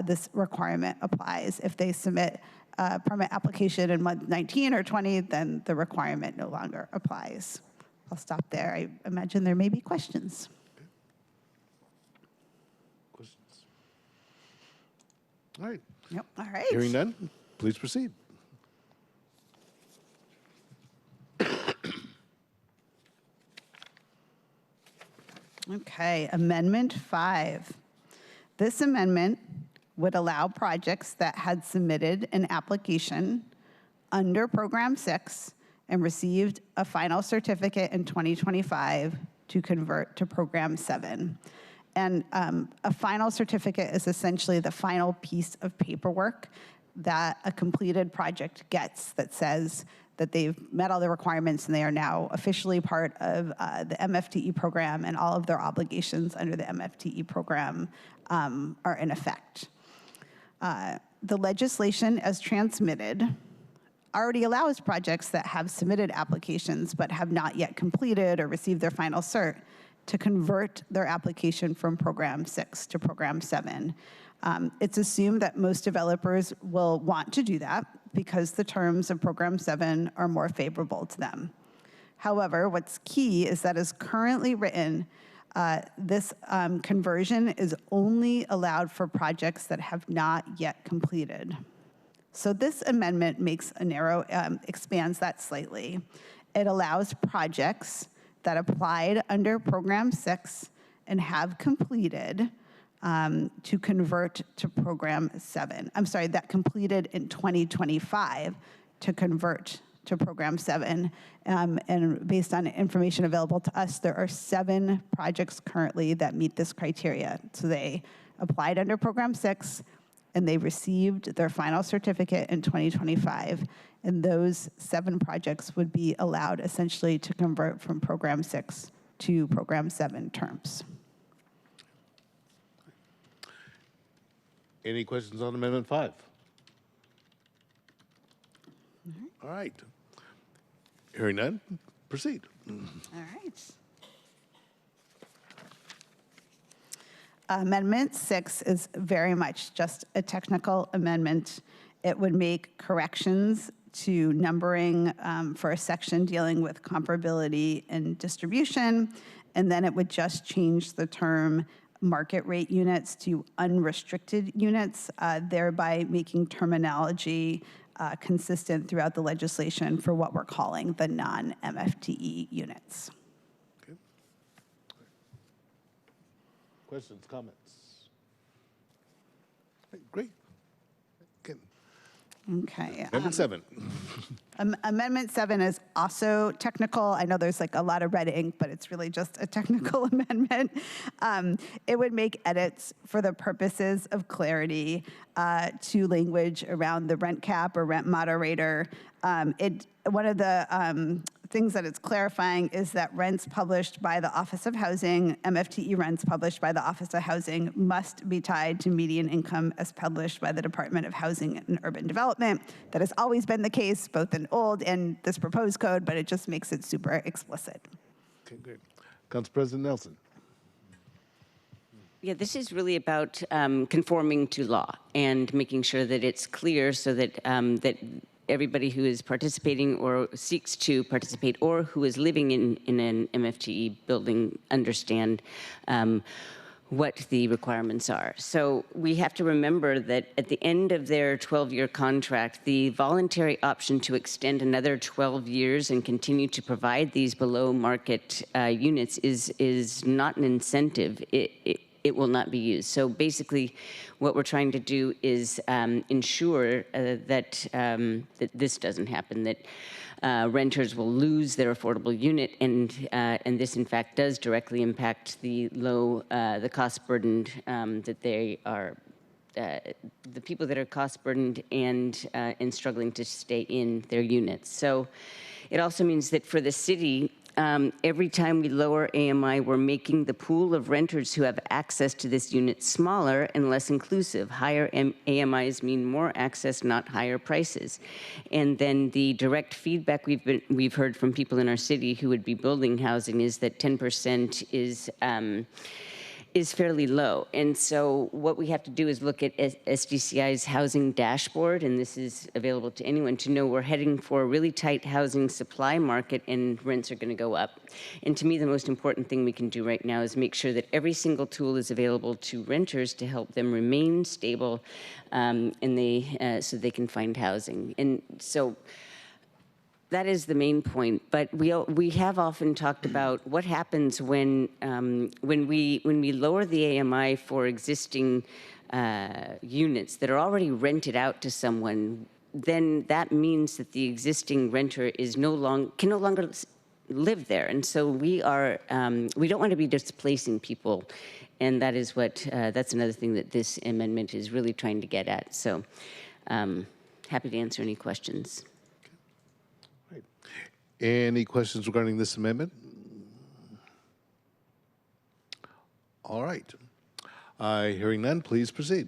this requirement applies. If they submit a permit application in month 19 or 20, then the requirement no longer applies. I'll stop there. I imagine there may be questions. Questions? All right. Yep. All right. Hearing none, please proceed. Okay, Amendment 5. This amendment would allow projects that had submitted an application under Program 6 and received a final certificate in 2025 to convert to Program 7. And a final certificate is essentially the final piece of paperwork that a completed project gets that says that they've met all the requirements and they are now officially part of the MFTE program, and all of their obligations under the MFTE program are in effect. The legislation as transmitted already allows projects that have submitted applications but have not yet completed or received their final cert to convert their application from Program 6 to Program 7. It's assumed that most developers will want to do that because the terms of Program 7 are more favorable to them. However, what's key is that as currently written, this conversion is only allowed for projects that have not yet completed. So this amendment makes a narrow, expands that slightly. It allows projects that applied under Program 6 and have completed to convert to Program 7. I'm sorry, that completed in 2025 to convert to Program 7. And based on information available to us, there are 7 projects currently that meet this criteria. So they applied under Program 6, and they received their final certificate in 2025. And those 7 projects would be allowed essentially to convert from Program 6 to Program 7 terms. Any questions on Amendment 5? All right. Hearing none, proceed. All right. Amendment 6 is very much just a technical amendment. It would make corrections to numbering for a section dealing with comparability and distribution, and then it would just change the term market rate units to unrestricted units, thereby making terminology consistent throughout the legislation for what we're calling the non-MFTE units. Okay. Questions, comments? Great. Okay. Amendment 7. Amendment 7 is also technical. I know there's like a lot of red ink, but it's really just a technical amendment. It would make edits for the purposes of clarity to language around the rent cap or rent moderator. One of the things that it's clarifying is that rents published by the Office of Housing, MFTE rents published by the Office of Housing, must be tied to median income as published by the Department of Housing and Urban Development. That has always been the case, both in old and this proposed code, but it just makes it super explicit. Okay, great. Council President Nelson. Yeah, this is really about conforming to law and making sure that it's clear so that that everybody who is participating or seeks to participate or who is living in an MFTE building understand what the requirements are. So we have to remember that at the end of their 12-year contract, the voluntary option to extend another 12 years and continue to provide these below market units is not an incentive. It will not be used. So basically, what we're trying to do is ensure that this doesn't happen, that renters will lose their affordable unit, and this in fact does directly impact the the cost burdened that they are. The people that are cost burdened and struggling to stay in their units. So it also means that for the city, every time we lower AMI, we're making the pool of renters who have access to this unit smaller and less inclusive. Higher AMIs mean more access, not higher prices. And then the direct feedback we've heard from people in our city who would be building housing is that 10% is fairly low. And so what we have to do is look at SDCI's housing dashboard, and this is available to anyone to know we're heading for a really tight housing supply market and rents are going to go up. And to me, the most important thing we can do right now is make sure that every single tool is available to renters to help them remain stable and so they can find housing. And so That is the main point, but we have often talked about what happens when we lower the AMI for existing units that are already rented out to someone. Then that means that the existing renter can no longer live there, and so we don't want to be displacing people, and that is that's another thing that this amendment is really trying to get at. So, happy to answer any questions. Any questions regarding this amendment? All right. Hearing none, please proceed.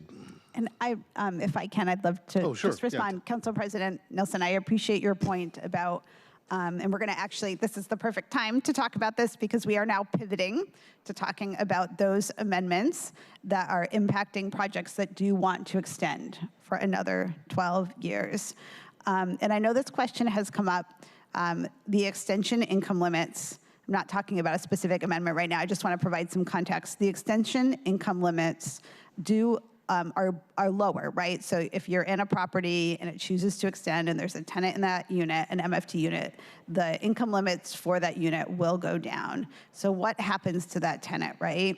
And if I can, I'd love to just respond. Yeah. Council President Nelson, I appreciate your point about, and we're going to actually, this is the perfect time to talk about this because we are now pivoting to talking about those amendments that are impacting projects that do want to extend for another 12 years. And I know this question has come up. The extension income limits, I'm not talking about a specific amendment right now, I just want to provide some context. The extension income limits are lower, right? So if you're in a property and it chooses to extend and there's a tenant in that unit, an MFT unit, the income limits for that unit will go down. So what happens to that tenant, right?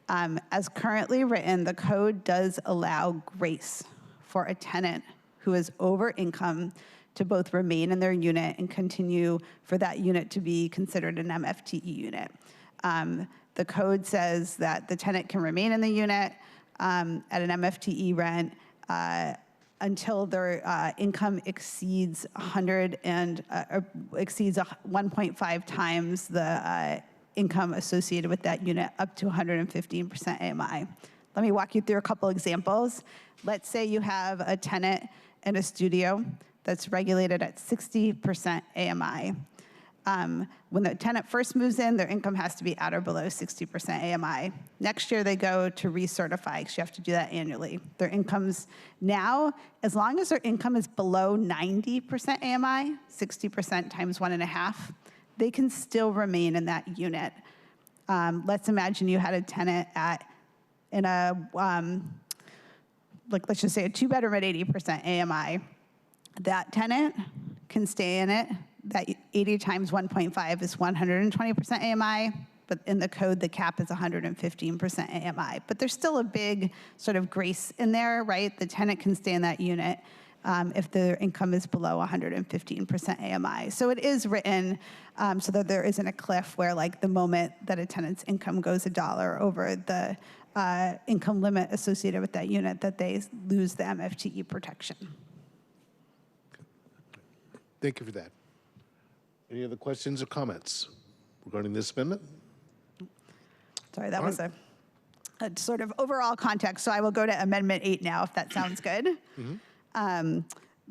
As currently written, the code does allow grace for a tenant who is over income to both remain in their unit and continue for that unit to be considered an MFTE unit. The code says that the tenant can remain in the unit at an MFTE rent until their income exceeds 1.5 times the income associated with that unit, up to 115% AMI. Let me walk you through a couple examples. Let's say you have a tenant in a studio that's regulated at 60% AMI. When the tenant first moves in, their income has to be at or below 60% AMI. Next year, they go to recertify, because you have to do that annually. Their incomes now, as long as their income is below 90% AMI, 60% times 1.5, they can still remain in that unit. Let's imagine you had a tenant let's just say a 2-bedroom at 80% AMI. That tenant can stay in it. That 80 times 1.5 is 120% AMI, but in the code, the cap is 115% AMI. But there's still a big sort of grace in there, right? The tenant can stay in that unit if their income is below 115% AMI. So it is written so that there isn't a cliff where, like, the moment that a tenant's income goes $1 over the income limit associated with that unit, that they lose the MFTE protection. Thank you for that. Any other questions or comments regarding this amendment? Sorry, that was a sort of overall context. So I will go to Amendment 8 now, if that sounds good.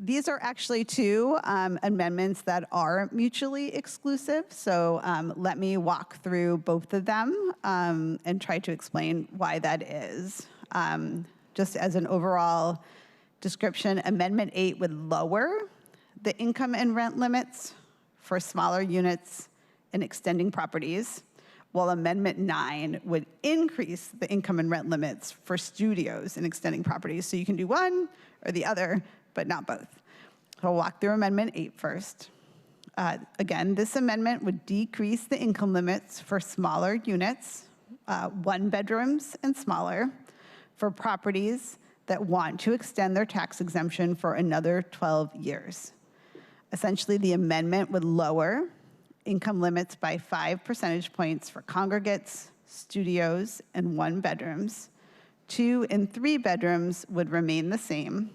These are actually two amendments that are mutually exclusive. So let me walk through both of them and try to explain why that is. Just as an overall description, Amendment 8 would lower the income and rent limits for smaller units and extending properties, while Amendment 9 would increase the income and rent limits for studios and extending properties. So you can do one or the other, but not both. So I'll walk through Amendment 8 first. Again, this amendment would decrease the income limits for smaller units, 1 bedrooms and smaller, for properties that want to extend their tax exemption for another 12 years. Essentially, the amendment would lower income limits by 5 percentage points for congregates, studios, and 1 bedrooms. 2 and 3 bedrooms would remain the same.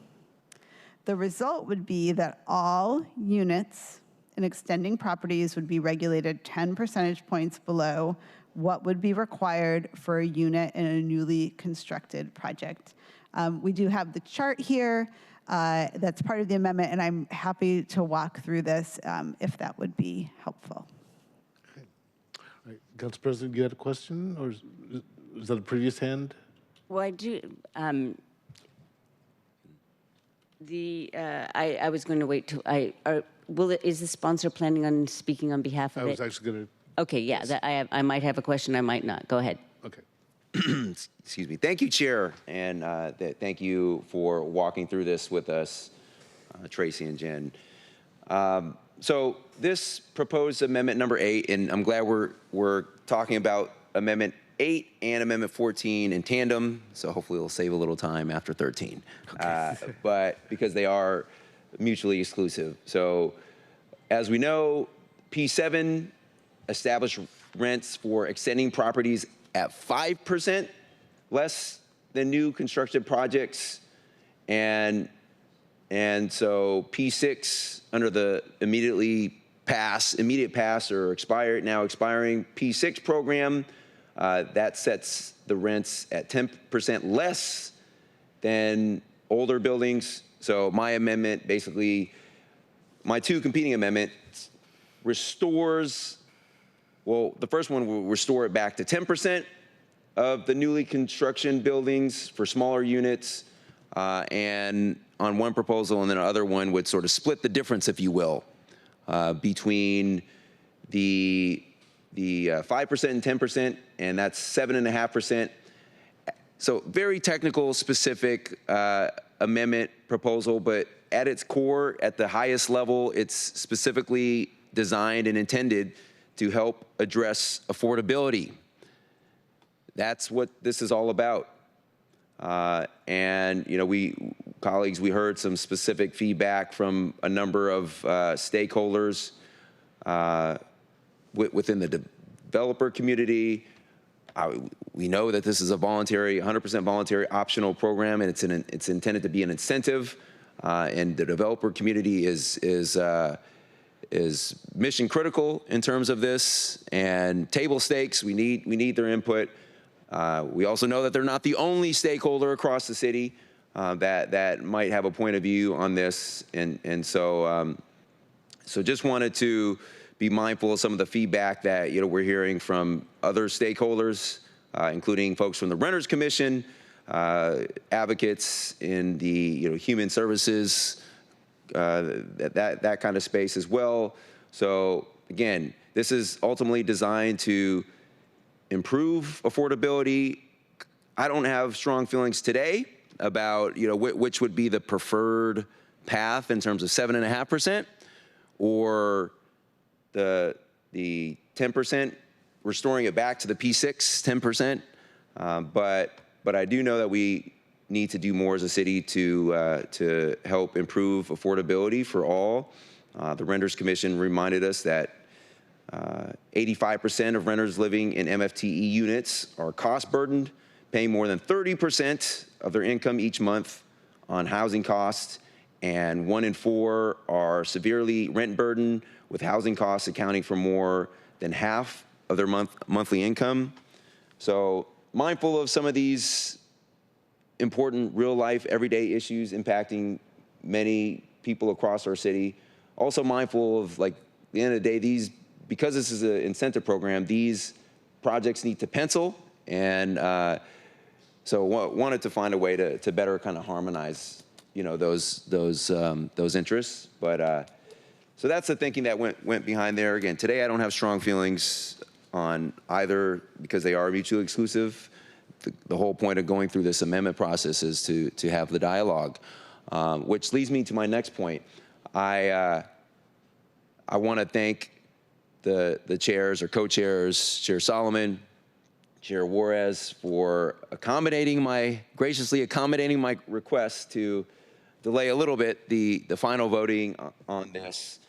The result would be that all units in extending properties would be regulated 10 percentage points below what would be required for a unit in a newly constructed project. We do have the chart here. That's part of the amendment, and I'm happy to walk through this if that would be helpful. Okay. All right. Council President, you had a question, or is that a previous hand? Well, I do. I was going to wait till is the sponsor planning on speaking on behalf of it? I was actually going to. Okay, yeah, yes. I might have a question, I might not. Go ahead. Okay. Excuse me. Thank you, Chair, and thank you for walking through this with us, Tracy and Jen. So this proposed amendment number 8, and I'm glad we're talking about amendment 8 and amendment 14 in tandem, so hopefully we'll save a little time after 13. But because they are mutually exclusive. So as we know, P7 established rents for extending properties at 5% less than new construction projects. And so P6 under the immediate pass or now expiring P6 program, that sets the rents at 10% less than older buildings. So my amendment, basically, my two competing amendments restores, well, the first one will restore it back to 10% of the newly construction buildings for smaller units, and on one proposal, and then the other one would sort of split the difference, if you will, between the 5% and 10%, and that's 7.5%. So very technical, specific amendment proposal, but at its core, at the highest level, it's specifically designed and intended to help address affordability. That's what this is all about. And colleagues, we heard some specific feedback from a number of stakeholders within the developer community. We know that this is a voluntary, 100% voluntary optional program, and it's intended to be an incentive. And the developer community is mission critical in terms of this, and table stakes. We need their input. We also know that they're not the only stakeholder across the city that might have a point of view on this, and so just wanted to be mindful of some of the feedback that we're hearing from other stakeholders, including folks from the Renters Commission, advocates in the human services, that kind of space as well. So again, this is ultimately designed to improve affordability. I don't have strong feelings today about which would be the preferred path in terms of 7.5% or the 10%, restoring it back to the P6 10%. But I do know that we need to do more as a city to help improve affordability for all. The Renters Commission reminded us that 85% of renters living in MFTE units are cost burdened, paying more than 30% of their income each month on housing costs, and 1 in 4 are severely rent burdened, with housing costs accounting for more than half of their monthly income. So mindful of some of these important real life everyday issues impacting many people across our city. Also mindful of, at the end of the day, because this is an incentive program, these projects need to pencil, and so wanted to find a way to better kind of harmonize, those interests. But so that's the thinking that went behind there. Again, today I don't have strong feelings on either because they are mutually exclusive. The whole point of going through this amendment process is to have the dialogue, which leads me to my next point. I want to thank the chairs or co-chairs, Chair Solomon, Chair Juarez, for graciously accommodating my request to delay a little bit the final voting on this.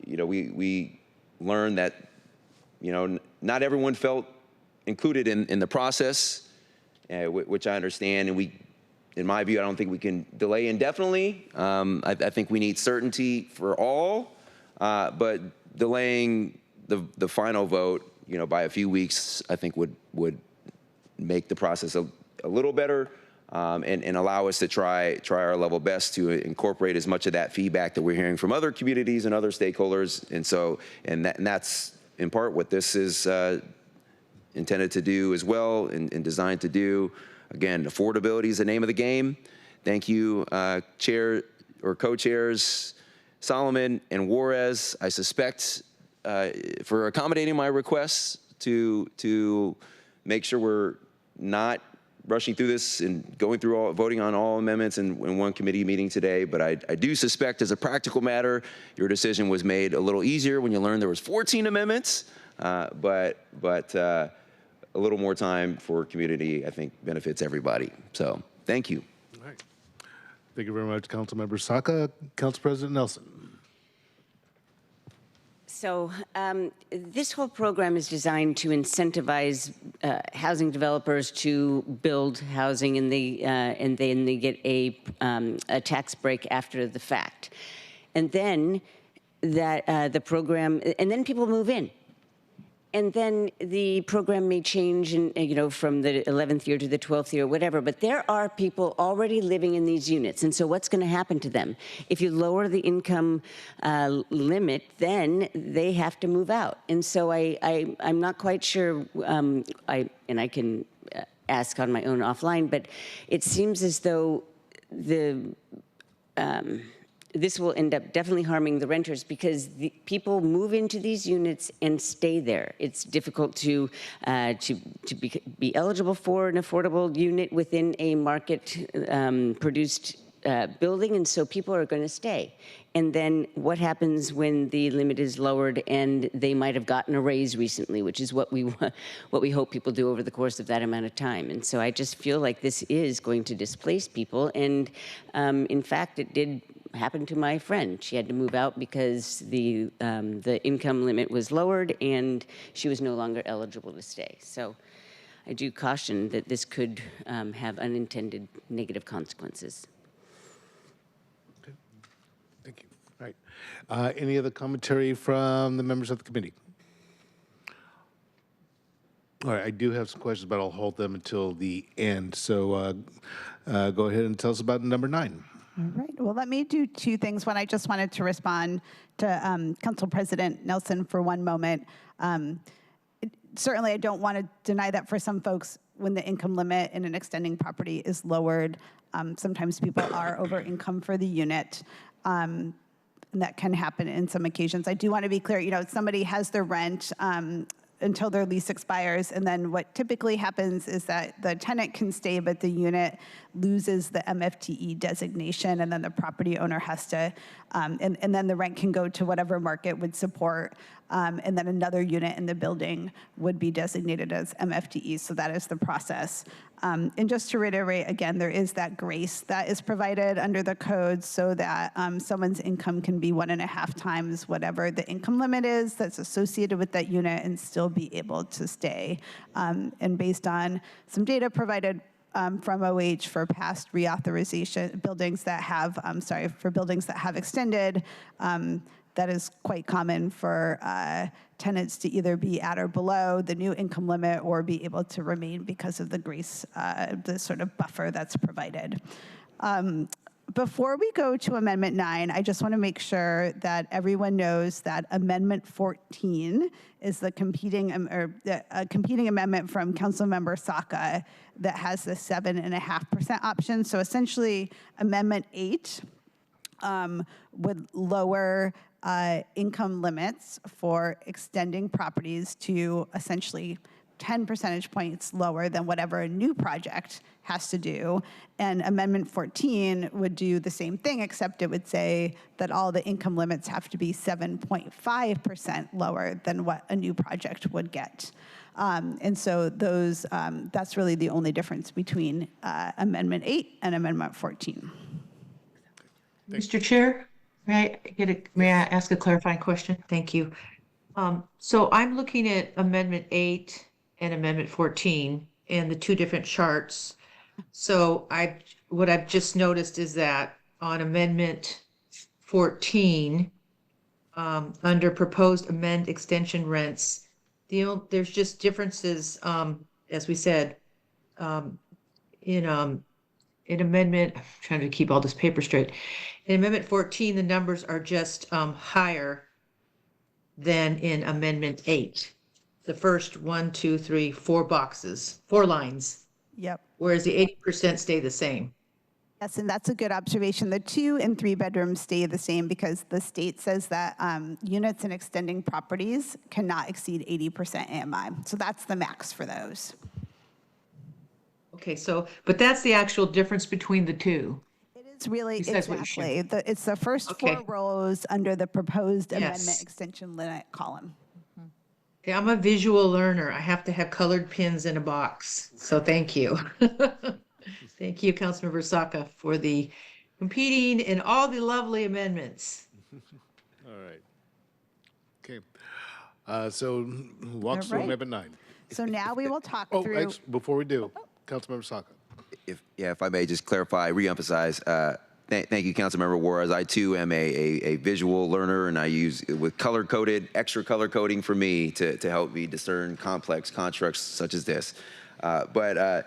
We learned that not everyone felt included in the process, which I understand, and in my view, I don't think we can delay indefinitely. I think we need certainty for all, but delaying the final vote, by a few weeks, I think would make the process a little better, and allow us to try our level best to incorporate as much of that feedback that we're hearing from other communities and other stakeholders, and that's in part what this is intended to do as well, and designed to do. Again, affordability is the name of the game. Thank you, Chair or co-chairs Solomon and Juarez, I suspect, for accommodating my requests to make sure we're not rushing through this and voting on all amendments in one committee meeting today, but I do suspect as a practical matter, your decision was made a little easier when you learned there was 14 amendments, but a little more time for community, I think, benefits everybody. So thank you. All right. Thank you very much, Councilmember Saka. Council President Nelson. So this whole program is designed to incentivize housing developers to build housing, and then they get a tax break after the fact, and then the program, and then people move in. And then the program may change, from the 11th year to the 12th year, whatever. But there are people already living in these units, and so what's going to happen to them? If you lower the income limit, then they have to move out. And so I'm not quite sure. I can ask on my own offline, but it seems as though this will end up definitely harming the renters because the people move into these units and stay there. It's difficult to be eligible for an affordable unit within a market produced building, and so people are going to stay. And then what happens when the limit is lowered and they might have gotten a raise recently, which is what we hope people do over the course of that amount of time. And so I just feel like this is going to displace people. And in fact, it did happen to my friend. She had to move out because the income limit was lowered and she was no longer eligible to stay. So I do caution that this could have unintended negative consequences. Okay. Thank you. All right. Any other commentary from the members of the committee? All right, I do have some questions, but I'll hold them until the end. So go ahead and tell us about number 9. All right. Well, let me do 2 things. One, I just wanted to respond to Council President Nelson for one moment. Certainly, I don't want to deny that for some folks, when the income limit in an extending property is lowered, sometimes people are over income for the unit. And that can happen in some occasions. I do want to be clear, somebody has their rent until their lease expires, and then what typically happens is that the tenant can stay, but the unit loses the MFTE designation, and then the property owner has to, and then the rent can go to whatever market would support, and then another unit in the building would be designated as MFTE, so that is the process. And just to reiterate, again, there is that grace that is provided under the code so that someone's income can be 1.5 times whatever the income limit is that's associated with that unit and still be able to stay. And based on some data provided from OH for past reauthorization, buildings that have, for buildings that have extended, that is quite common for tenants to either be at or below the new income limit or be able to remain because of the grace, the sort of buffer that's provided. Before we go to Amendment 9, I just want to make sure that everyone knows that Amendment 14 is the competing amendment from Councilmember Saka that has the 7.5% option. So essentially, Amendment 8 would lower income limits for extending properties to essentially 10 percentage points lower than whatever a new project has to do. And Amendment 14 would do the same thing, except it would say that all the income limits have to be 7.5% lower than what a new project would get. And so those, that's really the only difference between Amendment 8 and Amendment 14. Mr. Chair, may I ask a clarifying question? Thank you. So I'm looking at Amendment 8 and Amendment 14 and the 2 different charts. So what I've just noticed is that on Amendment 14, under proposed amend extension rents, there's just differences, as we said, in amendment, I'm trying to keep all this paper straight. In Amendment 14, the numbers are just higher than in Amendment 8. The first 1, 2, 3, 4 boxes, 4 lines. Yep. Whereas the 80% stay the same. Yes, and that's a good observation. The 2 and 3 bedrooms stay the same because the state says that units in extending properties cannot exceed 80% AMI. So that's the max for those. Okay, so, but that's the actual difference between the two. It's really, Besides what you showed. exactly. It's the first Okay. 4 rows under the proposed amendment Yes. extension limit column. Yeah, I'm a visual learner. I have to have colored pins in a box. So thank you. Thank you, Councilmember Saka, for the competing and all the lovely amendments. All right. Okay. So walk All through right. Amendment 9. So now we will talk Oh, through. before we do, Councilmember Saka. If I may just clarify, reemphasize, thank you, Councilmember Juarez. I too am a visual learner, and I use with extra color coding for me to help me discern complex constructs such as this. But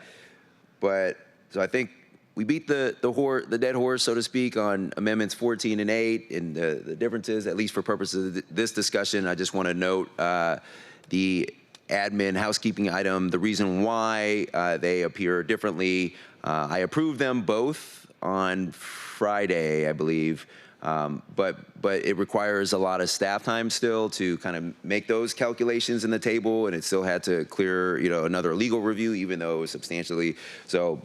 so I think we beat the dead horse, so to speak, on amendments 14 and 8, and the differences, at least for purposes of this discussion. I just want to note the admin housekeeping item, the reason why they appear differently. I approved them both on Friday, I believe, but it requires a lot of staff time still to kind of make those calculations in the table, and it still had to clear, another legal review, even though it was substantially so.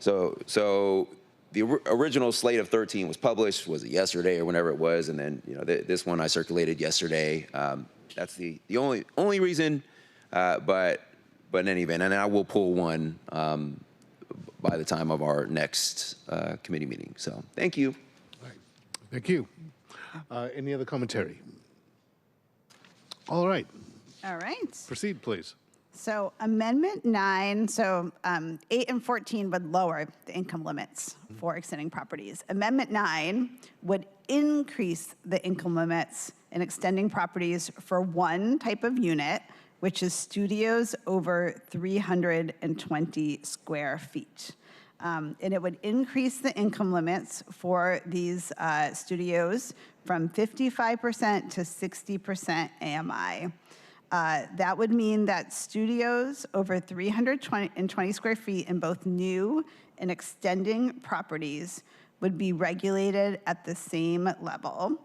So the original slate of 13 was published, was it yesterday or whenever it was, and then this one I circulated yesterday. That's the only reason, but in any event, and I will pull one by the time of our next committee meeting. So thank you. All right. Thank you. Any other commentary? All right. All right. Proceed, please. So Amendment 9, so 8 and 14 would lower the income limits for extending properties. Amendment 9 would increase the income limits in extending properties for one type of unit, which is studios over 320 square feet. And it would increase the income limits for these studios from 55% to 60% AMI. That would mean that studios over 320 square feet in both new and extending properties would be regulated at the same level.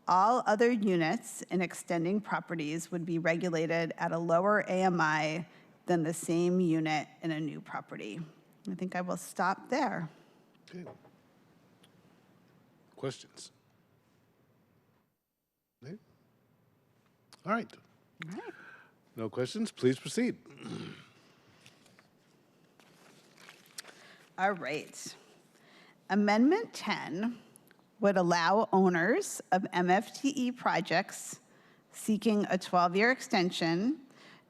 All other units in extending properties would be regulated at a lower AMI than the same unit in a new property. I think I will stop there. Okay. Questions? Okay. All right. All right. No questions? Please proceed. All right. Amendment 10 would allow owners of MFTE projects seeking a 12-year extension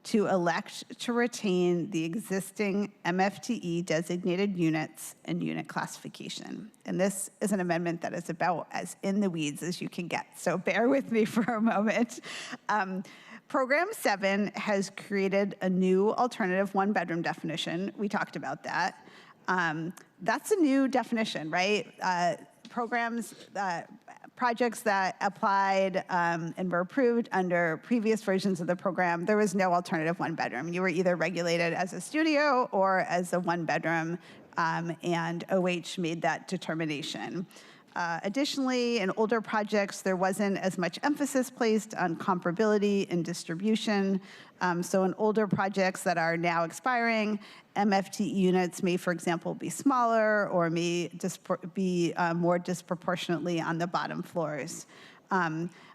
to elect to retain the existing MFTE designated units and unit classification. And this is an amendment that is about as in the weeds as you can get. So bear with me for a moment. Program 7 has created a new alternative one-bedroom definition. We talked about that. That's a new definition, right? Projects that applied and were approved under previous versions of the program, there was no alternative one-bedroom. You were either regulated as a studio or as a one-bedroom, and OH made that determination. Additionally, in older projects, there wasn't as much emphasis placed on comparability and distribution. So in older projects that are now expiring, MFT units may, for example, be smaller or may be more disproportionately on the bottom floors.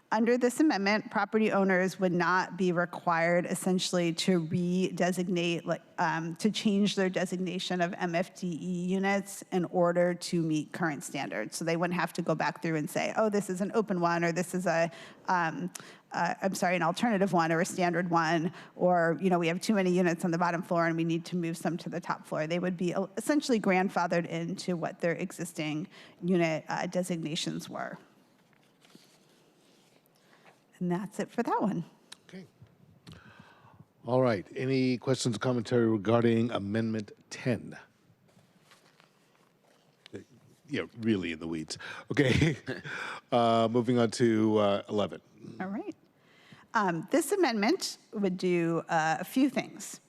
Under this amendment, property owners would not be required essentially to redesignate, to change their designation of MFTE units in order to meet current standards. So they wouldn't have to go back through and say, oh, this is an open one, or this is an alternative one or a standard one, or we have too many units on the bottom floor and we need to move some to the top floor. They would be essentially grandfathered into what their existing unit designations were. And that's it for that one. Okay. All right. Any questions or commentary regarding Amendment 10? Yeah, really in the weeds. Okay. Moving on to 11. All right. This amendment would do a few things.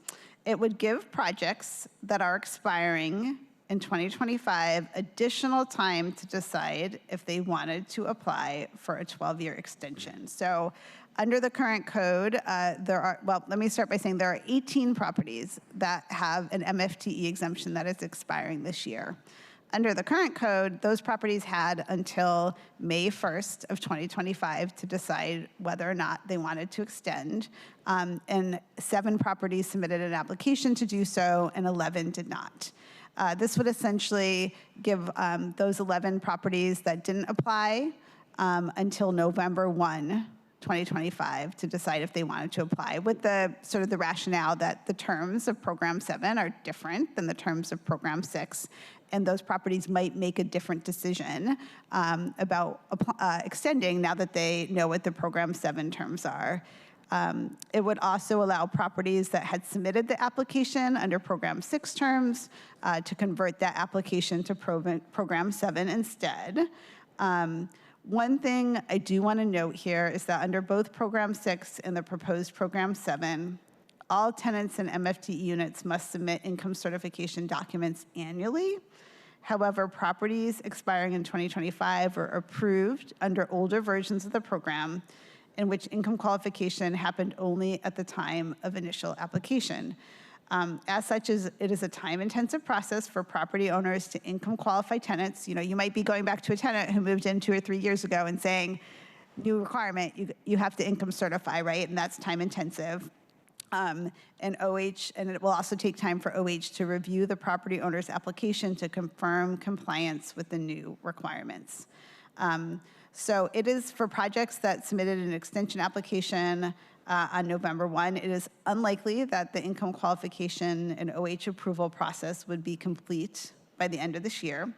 It would give projects that are expiring in 2025 additional time to decide if they wanted to apply for a 12-year extension. So under the current code, let me start by saying there are 18 properties that have an MFTE exemption that is expiring this year. Under the current code, those properties had until May 1st of 2025 to decide whether or not they wanted to extend, and 7 properties submitted an application to do so, and 11 did not. This would essentially give those 11 properties that didn't apply until November 1, 2025 to decide if they wanted to apply, with the sort of the rationale that the terms of Program 7 are different than the terms of Program 6, and those properties might make a different decision about extending now that they know what the Program 7 terms are. It would also allow properties that had submitted the application under Program 6 terms to convert that application to Program 7 instead. One thing I do want to note here is that under both Program 6 and the proposed Program 7, all tenants in MFTE units must submit income certification documents annually. However, properties expiring in 2025 were approved under older versions of the program in which income qualification happened only at the time of initial application. As such, it is a time-intensive process for property owners to income qualify tenants. You might be going back to a tenant who moved in 2 or 3 years ago and saying, new requirement, you have to income certify, right? And that's time-intensive. And it will also take time for OH to review the property owner's application to confirm compliance with the new requirements. So it is for projects that submitted an extension application on November 1, it is unlikely that the income qualification and OH approval process would be complete by the end of this year.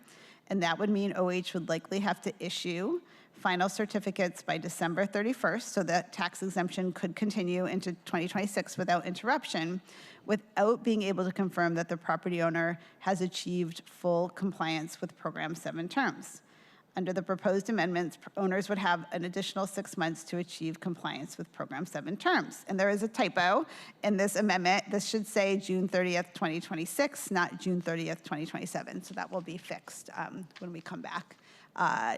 And that would mean OH would likely have to issue final certificates by December 31st so that tax exemption could continue into 2026 without interruption, without being able to confirm that the property owner has achieved full compliance with Program 7 terms. Under the proposed amendments, owners would have an additional 6 months to achieve compliance with Program 7 terms. And there is a typo in this amendment. This should say June 30th, 2026, not June 30th, 2027. So that will be fixed when we come back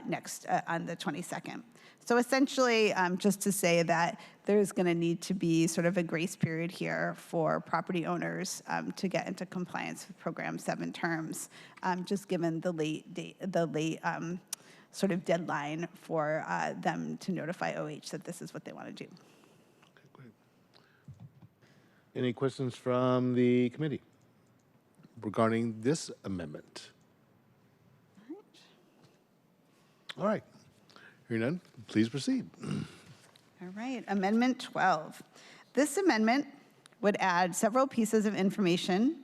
next on the 22nd. So essentially, just to say that there's going to need to be sort of a grace period here for property owners to get into compliance with Program 7 terms, just given the late sort of deadline for them to notify OH that this is what they want to do. Okay, great. Any questions from the committee regarding this amendment? All right. Hearing none, please proceed. All right, Amendment 12. This amendment would add several pieces of information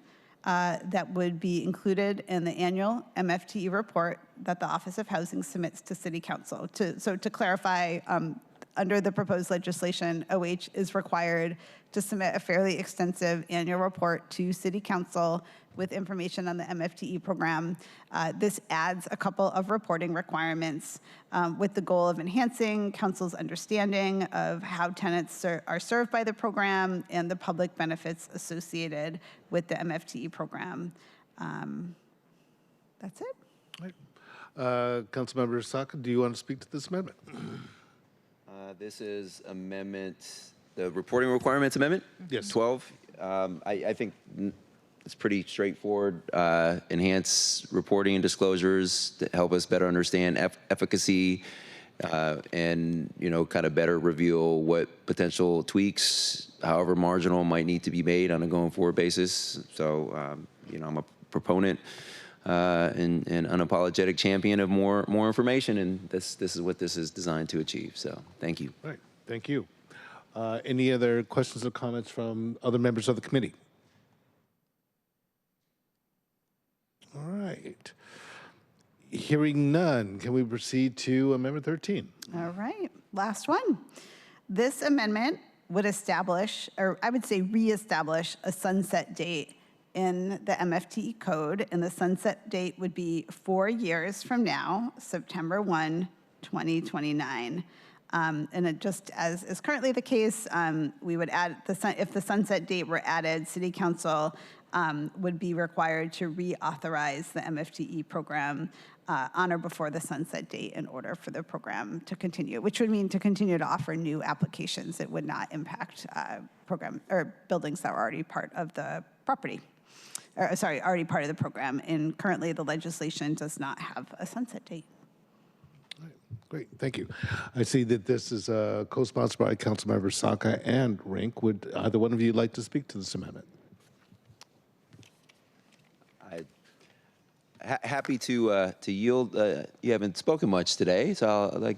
that would be included in the annual MFTE report that the Office of Housing submits to City Council. So to clarify, under the proposed legislation, OH is required to submit a fairly extensive annual report to City Council with information on the MFTE program. This adds a couple of reporting requirements with the goal of enhancing Council's understanding of how tenants are served by the program and the public benefits associated with the MFTE program. That's it. Right. Councilmember Saka, do you want to speak to this amendment? This is amendment, the reporting requirements amendment? Yes. 12. I think it's pretty straightforward. Enhance reporting and disclosures to help us better understand efficacy and, kind of better reveal what potential tweaks, however marginal, might need to be made on a going forward basis. So, I'm a proponent and unapologetic champion of more information, and this is what this is designed to achieve. So thank you. All right, thank you. Any other questions or comments from other members of the committee? All right. Hearing none, can we proceed to Amendment 13? All right, last one. This amendment would establish, or I would say reestablish, a sunset date in the MFTE code, and the sunset date would be 4 years from now, September 1, 2029. And it just as is currently the case, we would add if the sunset date were added, City Council would be required to reauthorize the MFTE program on or before the sunset date in order for the program to continue, which would mean to continue to offer new applications. It would not impact program or buildings that were already part of the property. Or, sorry, already part of the program. And currently the legislation does not have a sunset date. Great, thank you. I see that this is co-sponsored by Councilmembers Saka and Rink. Would either one of you like to speak to this amendment? Happy to yield. You haven't spoken much today, so I'll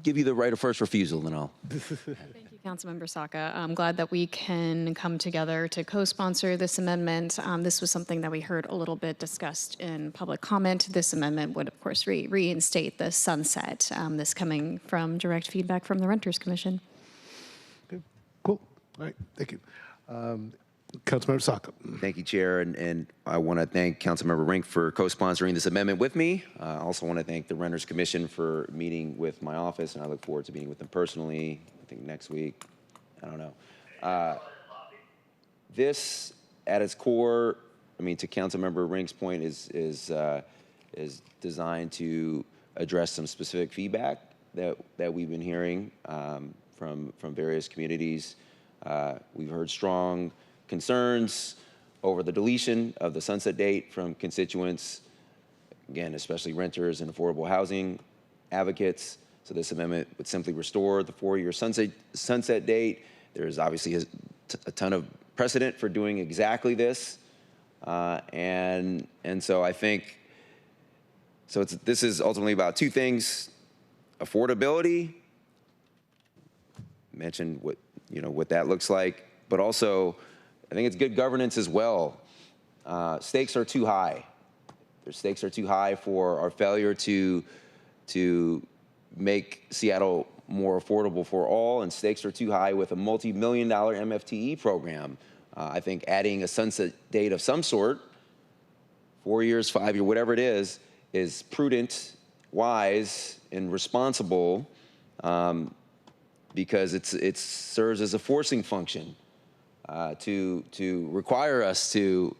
give you the right of first refusal, and I'll. Thank you, Councilmember Saka. I'm glad that we can come together to co-sponsor this amendment. This was something that we heard a little bit discussed in public comment. This amendment would, of course, reinstate the sunset. This coming from direct feedback from the Renters Commission. Okay, cool. All right, thank you. Councilmember Saka. Thank you, Chair, and I want to thank Councilmember Rink for co-sponsoring this amendment with me. I also want to thank the Renters Commission for meeting with my office, and I look forward to meeting with them personally, I think next week. I don't know. This, at its core, I mean, to Councilmember Rink's point, is designed to address some specific feedback that we've been hearing from various communities. We've heard strong concerns over the deletion of the sunset date from constituents, again, especially renters and affordable housing advocates. So this amendment would simply restore the 4-year sunset date. There's obviously a ton of precedent for doing exactly this. And so I think, this is ultimately about two things: affordability, mentioned what that looks like, but also I think it's good governance as well. Stakes are too high. Their stakes are too high for our failure to make Seattle more affordable for all, and stakes are too high with a multi-million-dollar MFTE program. I think adding a sunset date of some sort, 4 years, 5 years, whatever it is prudent, wise, and responsible, because it serves as a forcing function to require us to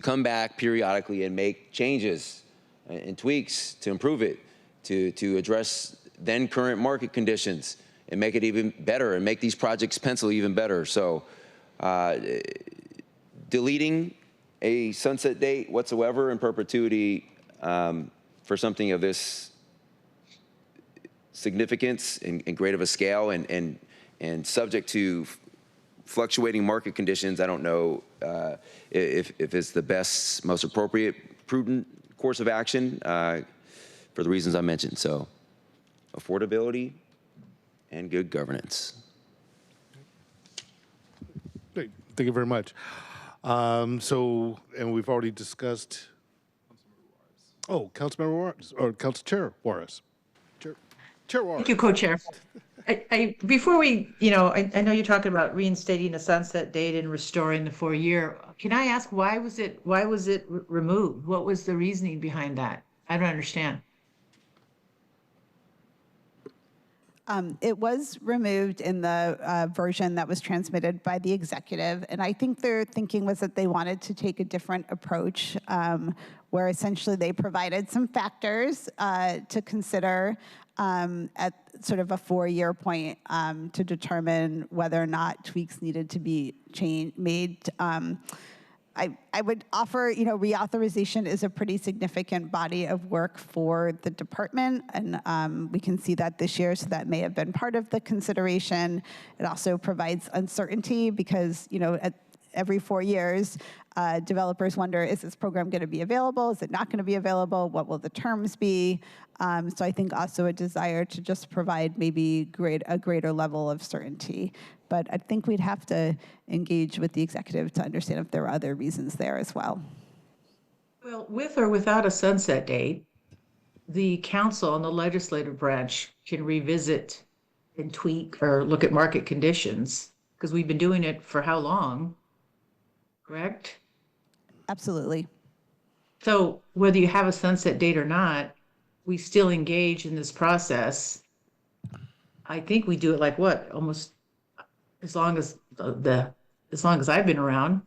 come back periodically and make changes and tweaks to improve it, to address then current market conditions and make it even better and make these projects pencil even better. So deleting a sunset date whatsoever in perpetuity for something of this significance and great of a scale and subject to fluctuating market conditions, I don't know if it's the best, most appropriate, prudent course of action for the reasons I mentioned. So affordability and good governance. Great, thank you very much. And we've already discussed. Oh, Councilmember Juarez, or Council Chair Juarez. Chair Juarez. Thank you, Co-Chair. Before we, I know you're talking about reinstating a sunset date and restoring the 4-year. Can I ask why was it removed? What was the reasoning behind that? I don't understand. It was removed in the version that was transmitted by the executive, and I think their thinking was that they wanted to take a different approach, where essentially they provided some factors to consider at sort of a 4-year point to determine whether or not tweaks needed to be made. I would offer, reauthorization is a pretty significant body of work for the department, and we can see that this year, so that may have been part of the consideration. It also provides uncertainty because, at every 4 years, developers wonder, is this program going to be available? Is it not going to be available? What will the terms be? So I think also a desire to just provide maybe a greater level of certainty. But I think we'd have to engage with the executive to understand if there are other reasons there as well. Well, with or without a sunset date, the council and the legislative branch can revisit and tweak or look at market conditions, because we've been doing it for how long? Correct? Absolutely. So whether you have a sunset date or not, we still engage in this process. I think we do it like what, almost as long as as long as I've been around.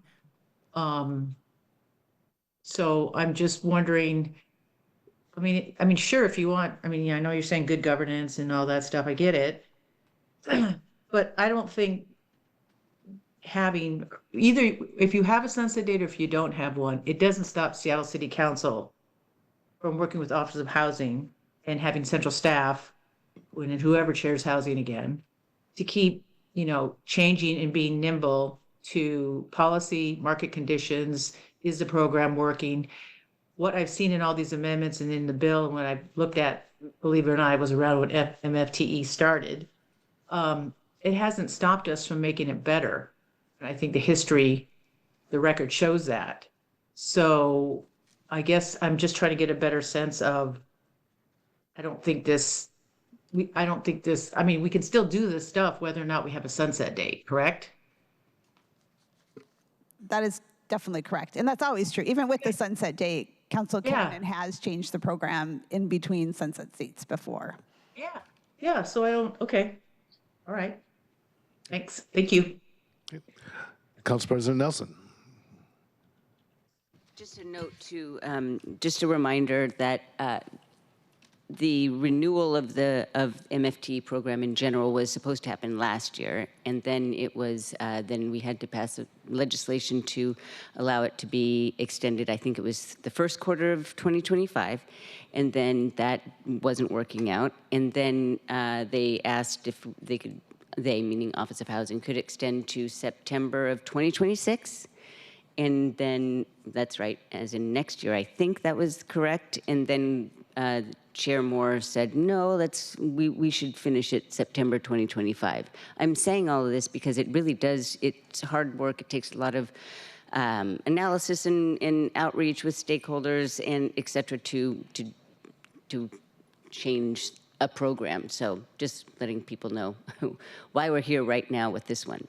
So I'm just wondering, I mean, sure, if you want, I mean, yeah, I know you're saying good governance and all that stuff, I get it. But I don't think having, either if you have a sunset date or if you don't have one, it doesn't stop Seattle City Council from working with Office of Housing and having central staff, when whoever chairs housing again, to keep, changing and being nimble to policy, market conditions. Is the program working? What I've seen in all these amendments and in the bill, and what I've looked at, believe it or not, I was around when MFTE started. It hasn't stopped us from making it better. And I think the record shows that. So I guess I'm just trying to get a better sense of, I don't think this, I mean, we can still do this stuff whether or not we have a sunset date, correct? That is definitely correct. And that's always true. Even with the sunset date, council can and has changed the program in between sunset dates before. Yeah, so okay. All right. Thanks. Thank you. Council President Nelson. Just a note to, just a reminder that the renewal of the MFT program in general was supposed to happen last year, and then it was then we had to pass legislation to allow it to be extended. I think it was the first quarter of 2025, and then that wasn't working out. And then they asked if they could, they meaning Office of Housing, could extend to September of 2026. And then, that's right, as in next year, I think that was correct. And then Chair Moore said, no, we should finish it September 2025. I'm saying all of this because it really does, it's hard work. It takes a lot of analysis and outreach with stakeholders and et cetera to change a program. So just letting people know why we're here right now with this one.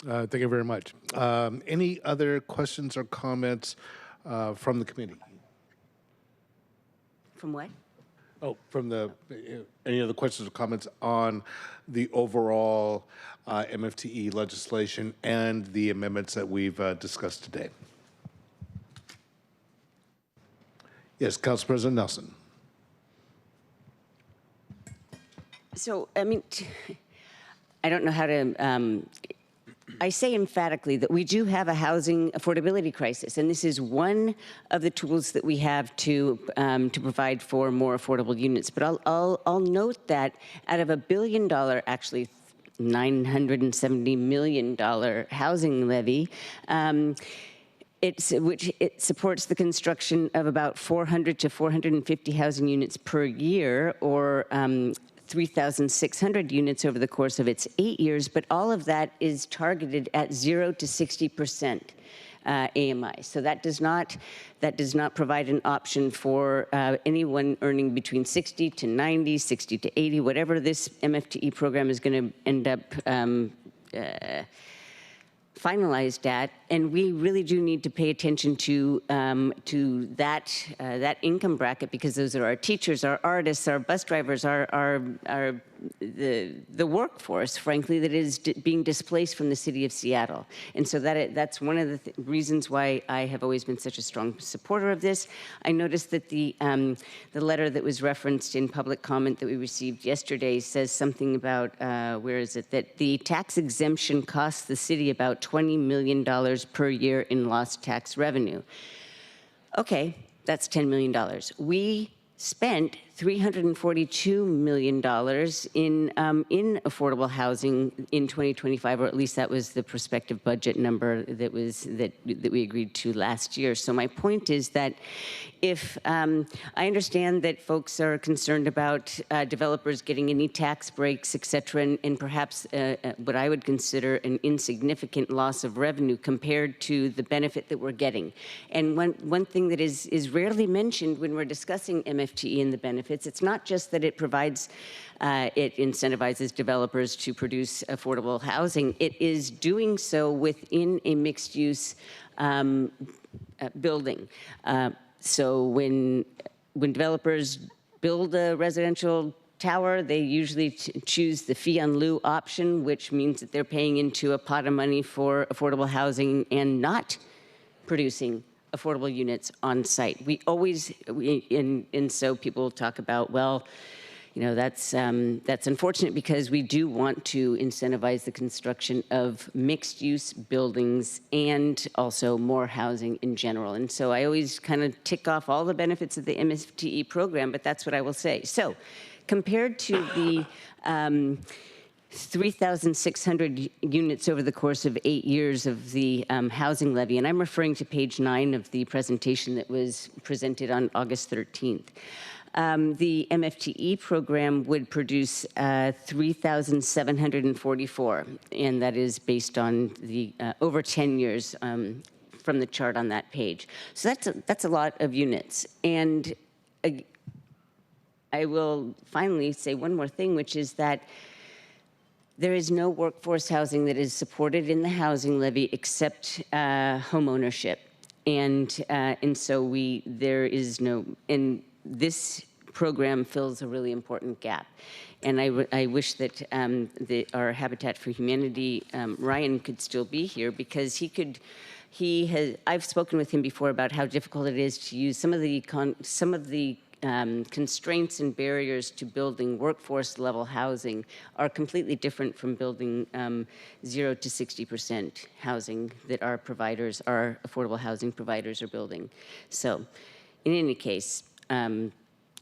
Thank you very much. Any other questions or comments from the committee? From what? Oh, from the, any other questions or comments on the overall MFTE legislation and the amendments that we've discussed today? Yes, Council President Nelson. So, I mean, I don't know how to, I say emphatically that we do have a housing affordability crisis, and this is one of the tools that we have to provide for more affordable units. But I'll note that out of $1 billion, actually $970 million housing levy, which supports the construction of about 400 to 450 housing units per year, or 3,600 units over the course of its 8 years, but all of that is targeted at 0 to 60% AMI. So that does not provide an option for anyone earning between 60 to 90, 60 to 80, whatever this MFTE program is going to end up finalized at, and we really do need to pay attention to that income bracket, because those are our teachers, our artists, our bus drivers, the workforce, frankly, that is being displaced from the city of Seattle. And so that's one of the reasons why I have always been such a strong supporter of this. I noticed that the letter that was referenced in public comment that we received yesterday says something about, where is it, that the tax exemption costs the city about $20 million per year in lost tax revenue. Okay, that's $10 million. We spent $342 million in affordable housing in 2025, or at least that was the prospective budget number that we agreed to last year. So my point is that if I understand that folks are concerned about developers getting any tax breaks, et cetera, and perhaps what I would consider an insignificant loss of revenue compared to the benefit that we're getting. And one thing that is rarely mentioned when we're discussing MFTE and the benefits, it's not just that it provides, it incentivizes developers to produce affordable housing. It is doing so within a mixed-use building. So when developers build a residential tower, they usually choose the fee on lieu option, which means that they're paying into a pot of money for affordable housing and not producing affordable units on site. And so people talk about, well, you know, that's unfortunate because we do want to incentivize the construction of mixed-use buildings and also more housing in general. And so I always kind of tick off all the benefits of the MFTE program, but that's what I will say. So compared to the 3,600 units over the course of 8 years of the housing levy, and I'm referring to page 9 of the presentation that was presented on August 13th. The MFTE program would produce 3,744, and that is based on the over 10 years from the chart on that page. So that's a lot of units. And I will finally say one more thing, which is that there is no workforce housing that is supported in the housing levy except home ownership. And so there is no, and this program fills a really important gap. And I wish that our Habitat for Humanity, Ryan could still be here because I've spoken with him before about how difficult it is to use some of the constraints and barriers to building workforce level housing are completely different from building 0 to 60% housing that our affordable housing providers are building. So in any case,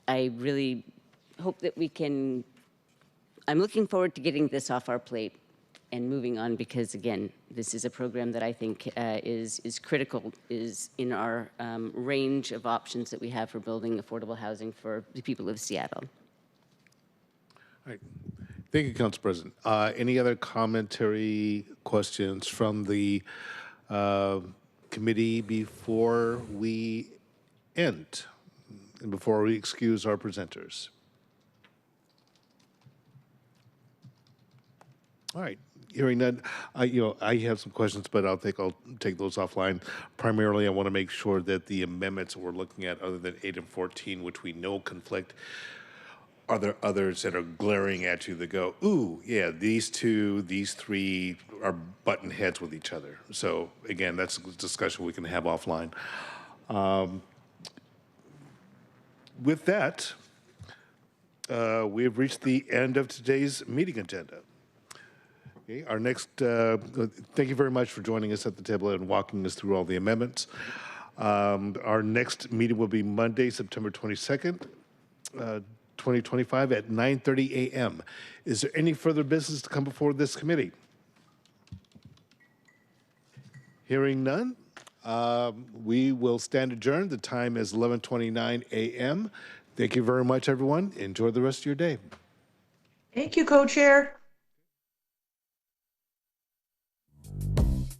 I really hope that I'm looking forward to getting this off our plate and moving on because, again, this is a program that I think is critical, is in our range of options that we have for building affordable housing for the people of Seattle. All right. Thank you, Council President. Any other commentary, questions from the committee before we end and before we excuse our presenters? All right. Hearing none, I have some questions, but I'll take those offline. Primarily, I want to make sure that the amendments we're looking at, other than 8 and 14, which we know conflict, are there others that are glaring at you that go, ooh, yeah, these 2, these 3 are button heads with each other. So again, that's a discussion we can have offline. With that, we have reached the end of today's meeting agenda. Okay, our next, thank you very much for joining us at the table and walking us through all the amendments. Our next meeting will be Monday, September 22nd, 2025 at 9:30 a.m. Is there any further business to come before this committee? Hearing none, we will stand adjourned. The time is 11:29 a.m. Thank you very much, everyone. Enjoy the rest of your day. Thank you, Co-Chair.